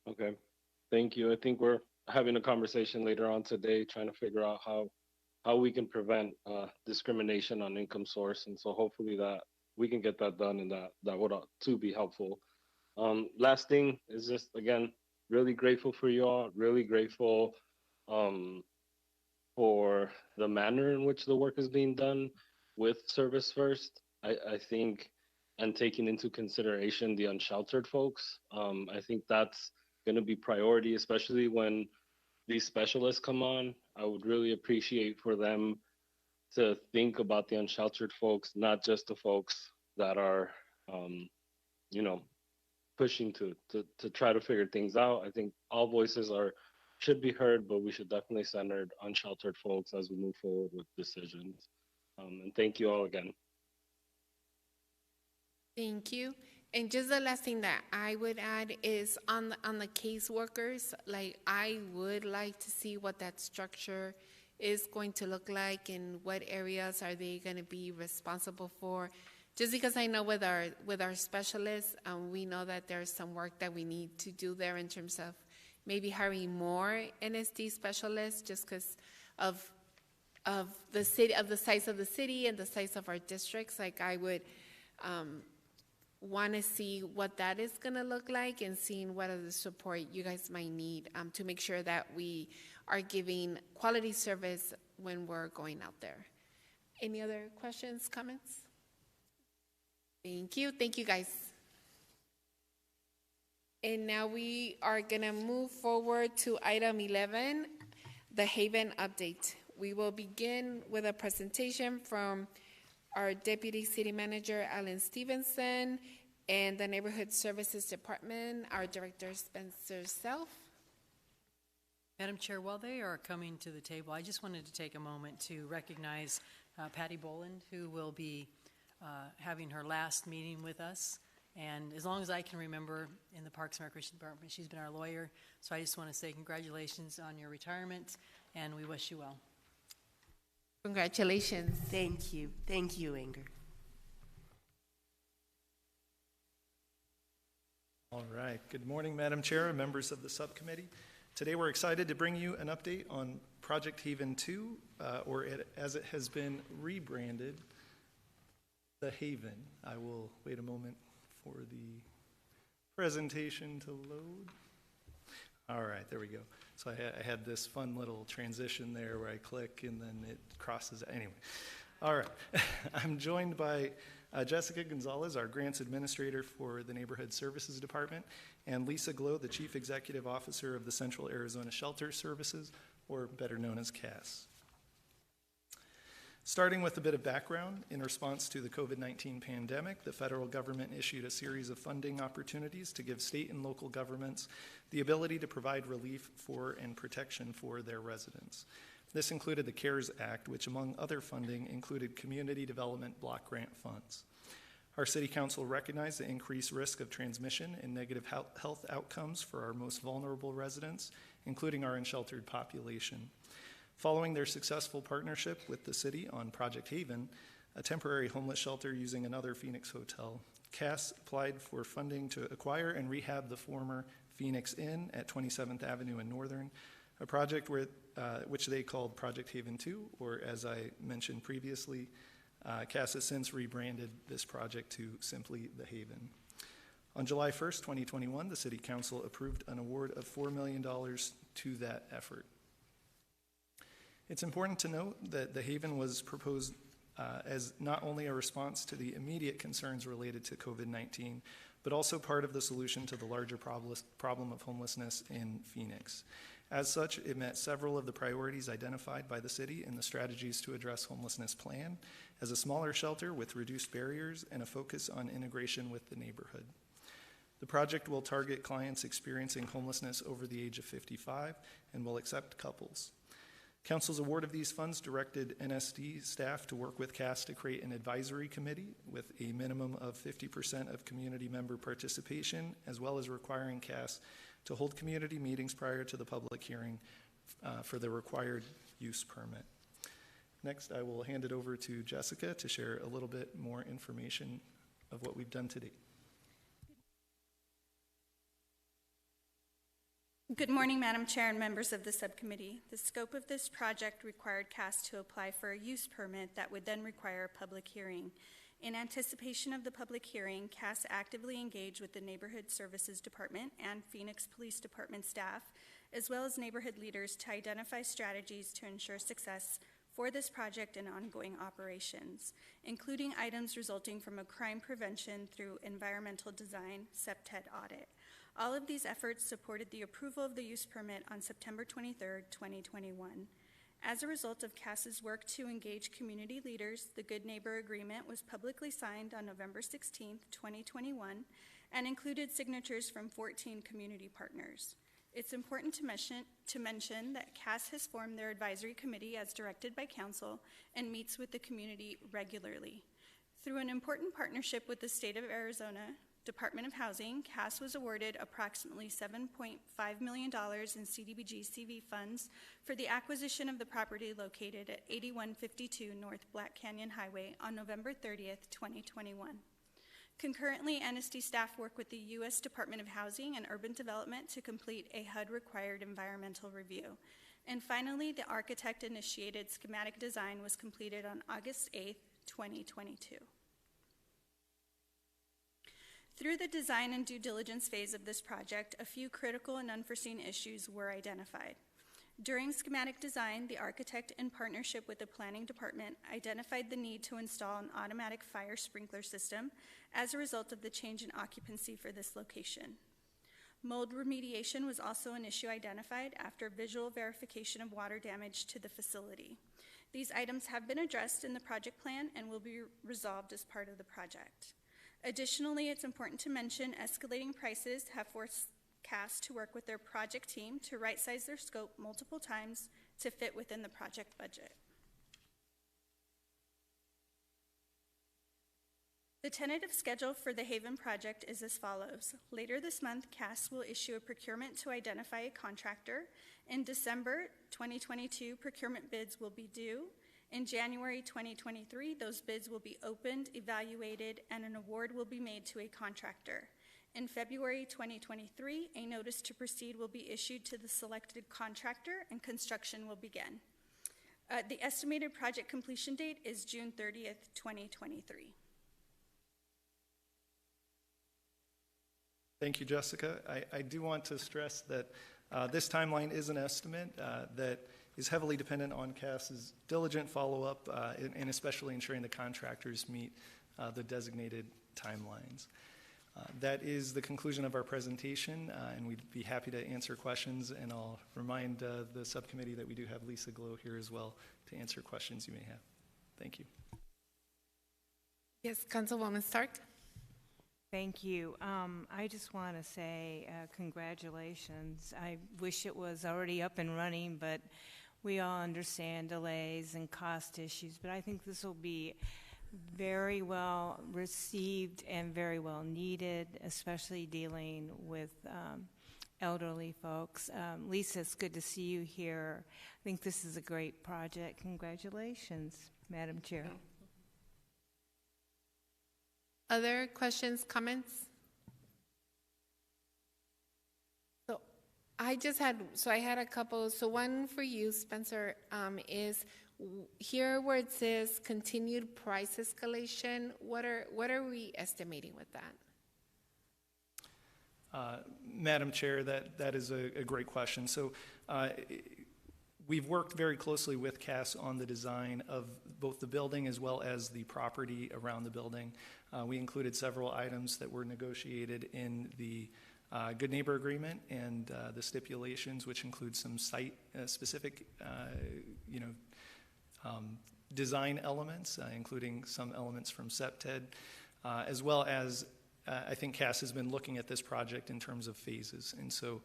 Okay, thank you. I think we're having a conversation later on today, trying to figure out how how we can prevent discrimination on income source. And so hopefully that we can get that done, and that would too be helpful. Last thing is just, again, really grateful for you all, really grateful for the manner in which the work is being done with Service First. I think, and taking into consideration the unsheltered folks, I think that's going to be priority, especially when these specialists come on. I would really appreciate for them to think about the unsheltered folks, not just the folks that are, you know, pushing to try to figure things out. I think all voices should be heard, but we should definitely center unsheltered folks as we move forward with decisions. And thank you all again. Thank you. And just the last thing that I would add is on the case workers, like I would like to see what that structure is going to look like and what areas are they going to be responsible for. Just because I know with our specialists, we know that there's some work that we need to do there in terms of maybe hiring more NSD specialists, just because of the city, of the size of the city and the size of our districts. Like I would want to see what that is going to look like and seeing what other support you guys might need to make sure that we are giving quality service when we're going out there. Any other questions, comments? Thank you. Thank you, guys. And now we are going to move forward to item 11, the Haven update. We will begin with a presentation from our Deputy City Manager, Alan Stevenson, and the Neighborhood Services Department, our Director, Spencer Self. Madam Chair, while they are coming to the table, I just wanted to take a moment to recognize Patty Boland, who will be having her last meeting with us. And as long as I can remember in the Parks and Recreation Department, she's been our lawyer. So I just want to say congratulations on your retirement, and we wish you well. Congratulations. Thank you. Thank you, Inger. All right. Good morning, Madam Chair and members of the subcommittee. Today we're excited to bring you an update on Project Haven 2, as it has been rebranded, the Haven. I will wait a moment for the presentation to load. All right, there we go. So I had this fun little transition there where I click and then it crosses. Anyway, all right. I'm joined by Jessica Gonzalez, our grants administrator for the Neighborhood Services Department, and Lisa Glow, the Chief Executive Officer of the Central Arizona Shelter Services, or better known as CAS. Starting with a bit of background, in response to the COVID-19 pandemic, the federal government issued a series of funding opportunities to give state and local governments the ability to provide relief for and protection for their residents. This included the CARES Act, which among other funding included community development block grant funds. Our City Council recognized the increased risk of transmission and negative health outcomes for our most vulnerable residents, including our unsheltered population. Following their successful partnership with the city on Project Haven, a temporary homeless shelter using another Phoenix hotel, CAS applied for funding to acquire and rehab the former Phoenix Inn at 27th Avenue and Northern, a project which they called Project Haven 2, or as I mentioned previously, CAS has since rebranded this project to simply The Haven. On July 1st, 2021, the City Council approved an award of $4 million to that effort. It's important to note that The Haven was proposed as not only a response to the immediate concerns related to COVID-19, but also part of the solution to the larger problem of homelessness in Phoenix. As such, it met several of the priorities identified by the city in the Strategies to Address Homelessness plan as a smaller shelter with reduced barriers and a focus on integration with the neighborhood. The project will target clients experiencing homelessness over the age of 55 and will accept couples. Council's award of these funds directed NSD staff to work with CAS to create an advisory committee with a minimum of 50% of community member participation, as well as requiring CAS to hold community meetings prior to the public hearing for the required use permit. Next, I will hand it over to Jessica to share a little bit more information of what we've done to date. Good morning, Madam Chair and members of the subcommittee. The scope of this project required CAS to apply for a use permit that would then require a public hearing. In anticipation of the public hearing, CAS actively engaged with the Neighborhood Services Department and Phoenix Police Department staff, as well as neighborhood leaders, to identify strategies to ensure success for this project and ongoing operations, including items resulting from a crime prevention through environmental design (SEPTED) audit. All of these efforts supported the approval of the use permit on September 23, 2021. As a result of CAS's work to engage community leaders, the Good Neighbor Agreement was publicly signed on November 16, 2021, and included signatures from 14 community partners. It's important to mention that CAS has formed their advisory committee as directed by Council and meets with the community regularly. Through an important partnership with the State of Arizona Department of Housing, CAS was awarded approximately $7.5 million in CDBG CV funds for the acquisition of the property located at 8152 North Black Canyon Highway on November 30th, 2021. Concurrently, NSD staff work with the U.S. Department of Housing and Urban Development to complete a HUD-required environmental review. And finally, the architect-initiated schematic design was completed on August 8th, 2022. Through the design and due diligence phase of this project, a few critical and unforeseen issues were identified. During schematic design, the architect, in partnership with the planning department, identified the need to install an automatic fire sprinkler system as a result of the change in occupancy for this location. Mold remediation was also an issue identified after visual verification of water damage to the facility. These items have been addressed in the project plan and will be resolved as part of the project. Additionally, it's important to mention escalating prices have forced CAS to work with their project team to right-size their scope multiple times to fit within the project budget. The tentative schedule for the Haven project is as follows. Later this month, CAS will issue a procurement to identify a contractor. In December 2022, procurement bids will be due. In January 2023, those bids will be opened, evaluated, and an award will be made to a contractor. In February 2023, a notice to proceed will be issued to the selected contractor and construction will begin. The estimated project completion date is June 30th, 2023. Thank you, Jessica. I do want to stress that this timeline is an estimate that is heavily dependent on CAS's diligent follow-up and especially ensuring the contractors meet the designated timelines. That is the conclusion of our presentation, and we'd be happy to answer questions, and I'll remind the subcommittee that we do have Lisa Glow here as well to answer questions you may have. Thank you. Yes, Councilwoman Stark. Thank you. I just want to say congratulations. I wish it was already up and running, but we all understand delays and cost issues, but I think this will be very well received and very well needed, especially dealing with elderly folks. Lisa, it's good to see you here. I think this is a great project. Congratulations, Madam Chair. Other questions, comments? I had a couple. So one for you, Spencer, is here where it says continued price escalation. What are we estimating with that? Madam Chair, that is a great question. So we've worked very closely with CAS on the design of both the building as well as the property around the building. We included several items that were negotiated in the Good Neighbor Agreement and the stipulations, which include some site-specific, design elements, including some elements from SEPTED, as well as I think CAS has been looking at this project in terms of phases. And so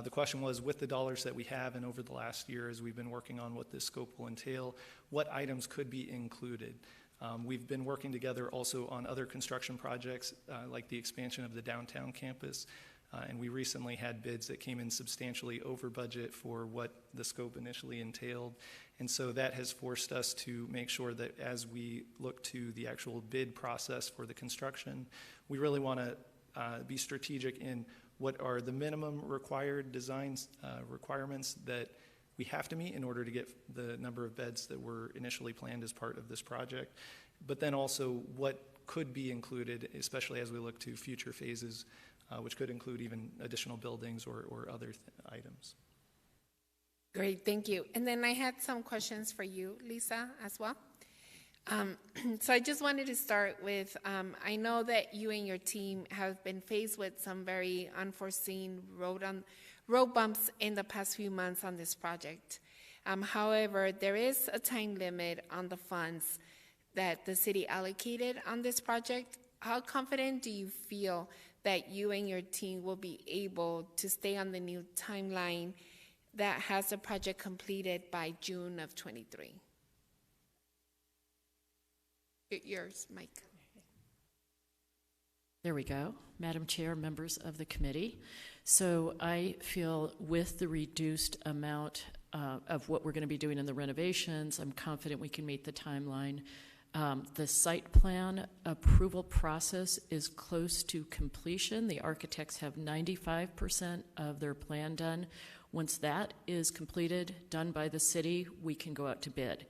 the question was, with the dollars that we have and over the last year as we've been working on what this scope will entail, what items could be included? We've been working together also on other construction projects like the expansion of the downtown campus, and we recently had bids that came in substantially over budget for what the scope initially entailed. And so that has forced us to make sure that as we look to the actual bid process for the construction, we really want to be strategic in what are the minimum required designs requirements that we have to meet in order to get the number of beds that were initially planned as part of this project, but then also what could be included, especially as we look to future phases, which could include even additional buildings or other items. Great, thank you. And then I had some questions for you, Lisa, as well. So I just wanted to start with, I know that you and your team have been faced with some very unforeseen road bumps in the past few months on this project. However, there is a time limit on the funds that the city allocated on this project. How confident do you feel that you and your team will be able to stay on the new timeline that has the project completed by June of 23? Yours, Mike. There we go. Madam Chair, members of the committee. So I feel with the reduced amount of what we're going to be doing in the renovations, I'm confident we can meet the timeline. The site plan approval process is close to completion. The architects have 95% of their plan done. Once that is completed, done by the city, we can go out to bid.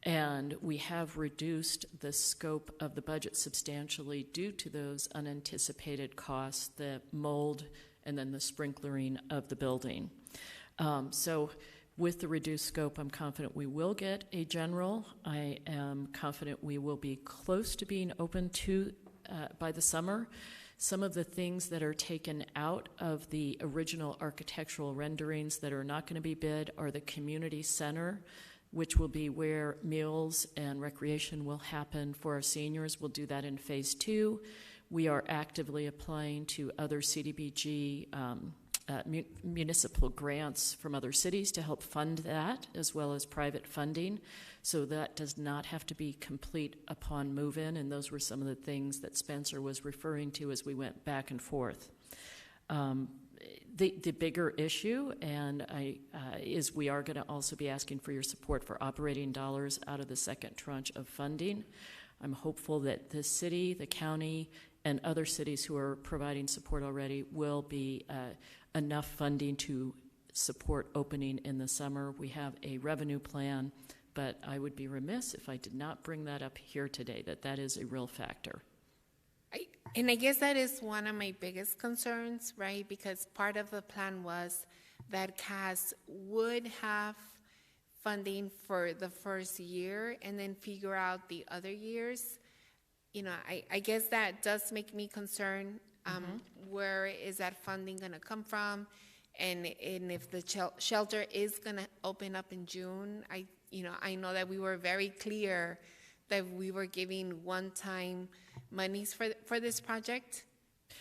And we have reduced the scope of the budget substantially due to those unanticipated costs, the mold, and then the sprinklering of the building. So with the reduced scope, I'm confident we will get a general. I am confident we will be close to being open to by the summer. Some of the things that are taken out of the original architectural renderings that are not going to be bid are the community center, which will be where meals and recreation will happen for our seniors. We'll do that in phase 2. We are actively applying to other CDBG municipal grants from other cities to help fund that, as well as private funding. So that does not have to be complete upon move-in, and those were some of the things that Spencer was referring to as we went back and forth. The bigger issue is we are going to also be asking for your support for operating dollars out of the second tranche of funding. I'm hopeful that the city, the county, and other cities who are providing support already will be enough funding to support opening in the summer. We have a revenue plan, but I would be remiss if I did not bring that up here today, that is a real factor. And I guess that is one of my biggest concerns, right? Because part of the plan was that CAS would have funding for the first year and then figure out the other years. You know, I guess that does make me concerned. Where is that funding going to come from? And if the shelter is going to open up in June, I know that we were very clear that we were giving one-time monies for this project.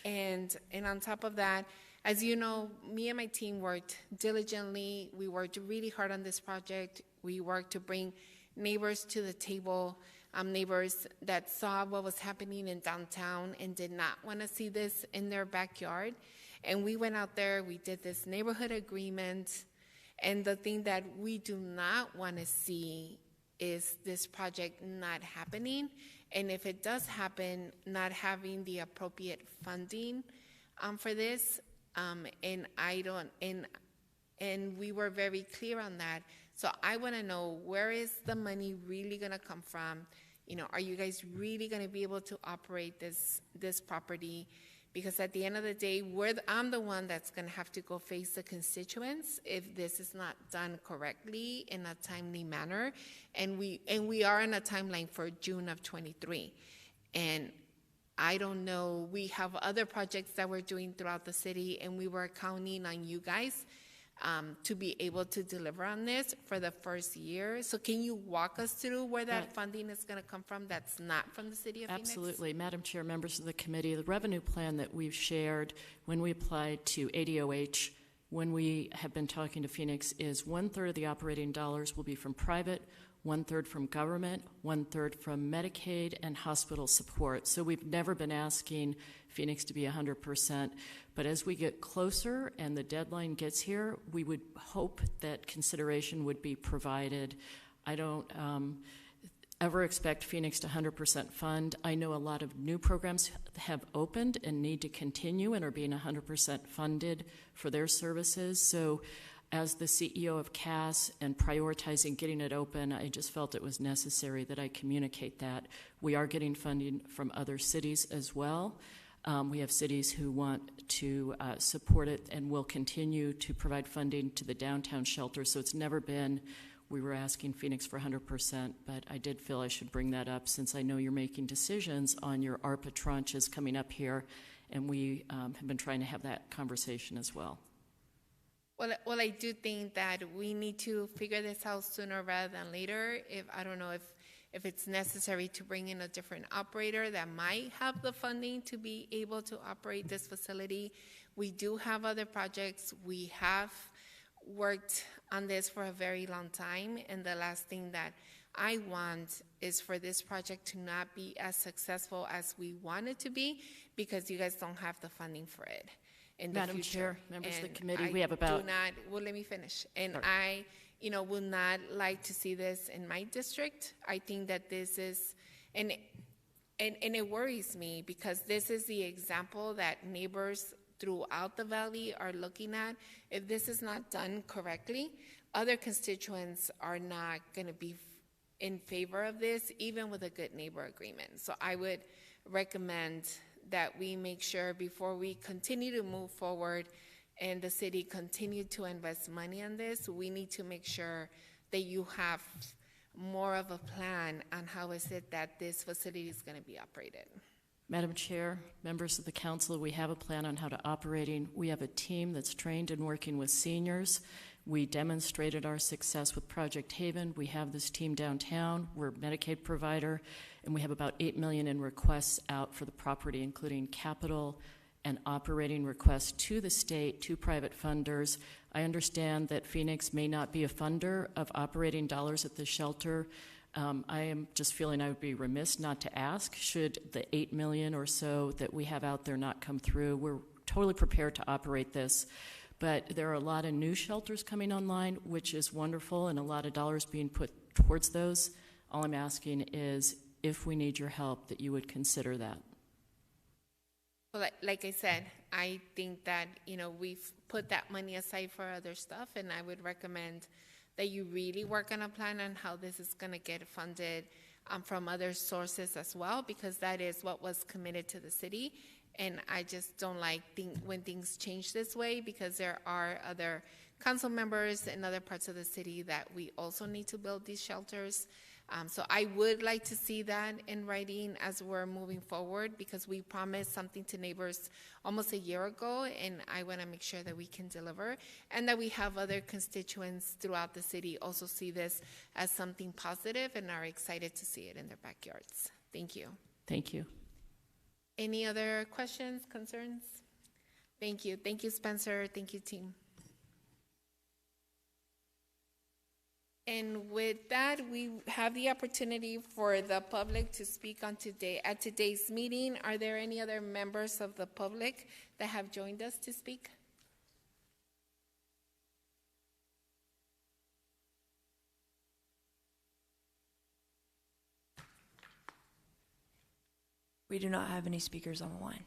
And on top of that, as you know, me and my team worked diligently. We worked really hard on this project. We worked to bring neighbors to the table, neighbors that saw what was happening in downtown and did not want to see this in their backyard. And we went out there, we did this neighborhood agreement, and the thing that we do not want to see is this project not happening, and if it does happen, not having the appropriate funding for this, and we were very clear on that. So I want to know, where is the money really going to come from? You know, are you guys really going to be able to operate this property? Because at the end of the day, I'm the one that's going to have to go face the constituents if this is not done correctly in a timely manner. And we are in a timeline for June of 23. And I don't know, we have other projects that we're doing throughout the city, and we were counting on you guys to be able to deliver on this for the first year. So can you walk us through where that funding is going to come from that's not from the city of Phoenix? Absolutely. Madam Chair, members of the committee, the revenue plan that we've shared when we applied to ADOH, when we have been talking to Phoenix, is 1/3 of the operating dollars will be from private, 1/3 from government, 1/3 from Medicaid and hospital support. So we've never been asking Phoenix to be 100%. But as we get closer and the deadline gets here, we would hope that consideration would be provided. ever expect Phoenix to 100% fund. I know a lot of new programs have opened and need to continue and are being 100% funded for their services. So as the CEO of CAS and prioritizing getting it open, I just felt it was necessary that I communicate that. We are getting funding from other cities as well. We have cities who want to support it and will continue to provide funding to the downtown shelter. So it's never been, we were asking Phoenix for 100%, but I did feel I should bring that up since I know you're making decisions on your ARPA tranches coming up here, and we have been trying to have that conversation as well. Well, I do think that we need to figure this out sooner rather than later. I don't know if it's necessary to bring in a different operator that might have the funding to be able to operate this facility. We do have other projects. We have worked on this for a very long time, and the last thing that I want is for this project to not be as successful as we want it to be because you guys don't have the funding for it. Madam Chair, members of the committee, we have about... Well, let me finish. And Sorry. I, would not like to see this in my district. I think that this is, and it worries me because this is the example that neighbors throughout the valley are looking at. If this is not done correctly, other constituents are not going to be in favor of this, even with a good neighbor agreement. So I would recommend that we make sure before we continue to move forward and the city continue to invest money on this, we need to make sure that you have more of a plan on how is it that this facility is going to be operated. Madam Chair, members of the council, we have a plan on how to operating. We have a team that's trained in working with seniors. We demonstrated our success with Project Haven. We have this team downtown. We're a Medicaid provider, and we have about $8 million in requests out for the property, including capital and operating requests to the state, to private funders. I understand that Phoenix may not be a funder of operating dollars at the shelter. I am just feeling I would be remiss not to ask, should the $8 million or so that we have out there not come through. We're totally prepared to operate this. But there are a lot of new shelters coming online, which is wonderful, and a lot of dollars being put towards those. All I'm asking is, if we need your help, that you would consider that. Well, like I said, I think that, we've put that money aside for other stuff, and I would recommend that you really work on a plan on how this is going to get funded from other sources as well, because that is what was committed to the city. And I just don't like when things change this way, because there are other council members in other parts of the city that we also need to build these shelters. So I would like to see that in writing as we're moving forward, because we promised something to neighbors almost a year ago, and I want to make sure that we can deliver, and that we have other constituents throughout the city also see this as something positive and are excited to see it in their backyards. Thank you. Thank you. Any other questions, concerns? Thank you. Thank you, Spencer. Thank you, team. And with that, we have the opportunity for the public to speak on at today's meeting. Are there any other members of the public that have joined us to speak? We do not have any speakers on the line.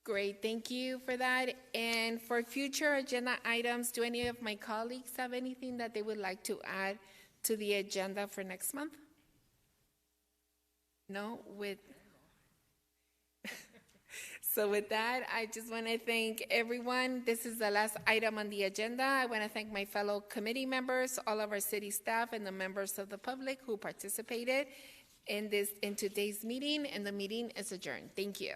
Great, thank you for that. And for future agenda items, do any of my colleagues have anything that they would like to add to the agenda for next month? No? So with that, I just want to thank everyone. This is the last item on the agenda. I want to thank my fellow committee members, all of our city staff, and the members of the public who participated in today's meeting, and the meeting is adjourned. Thank you.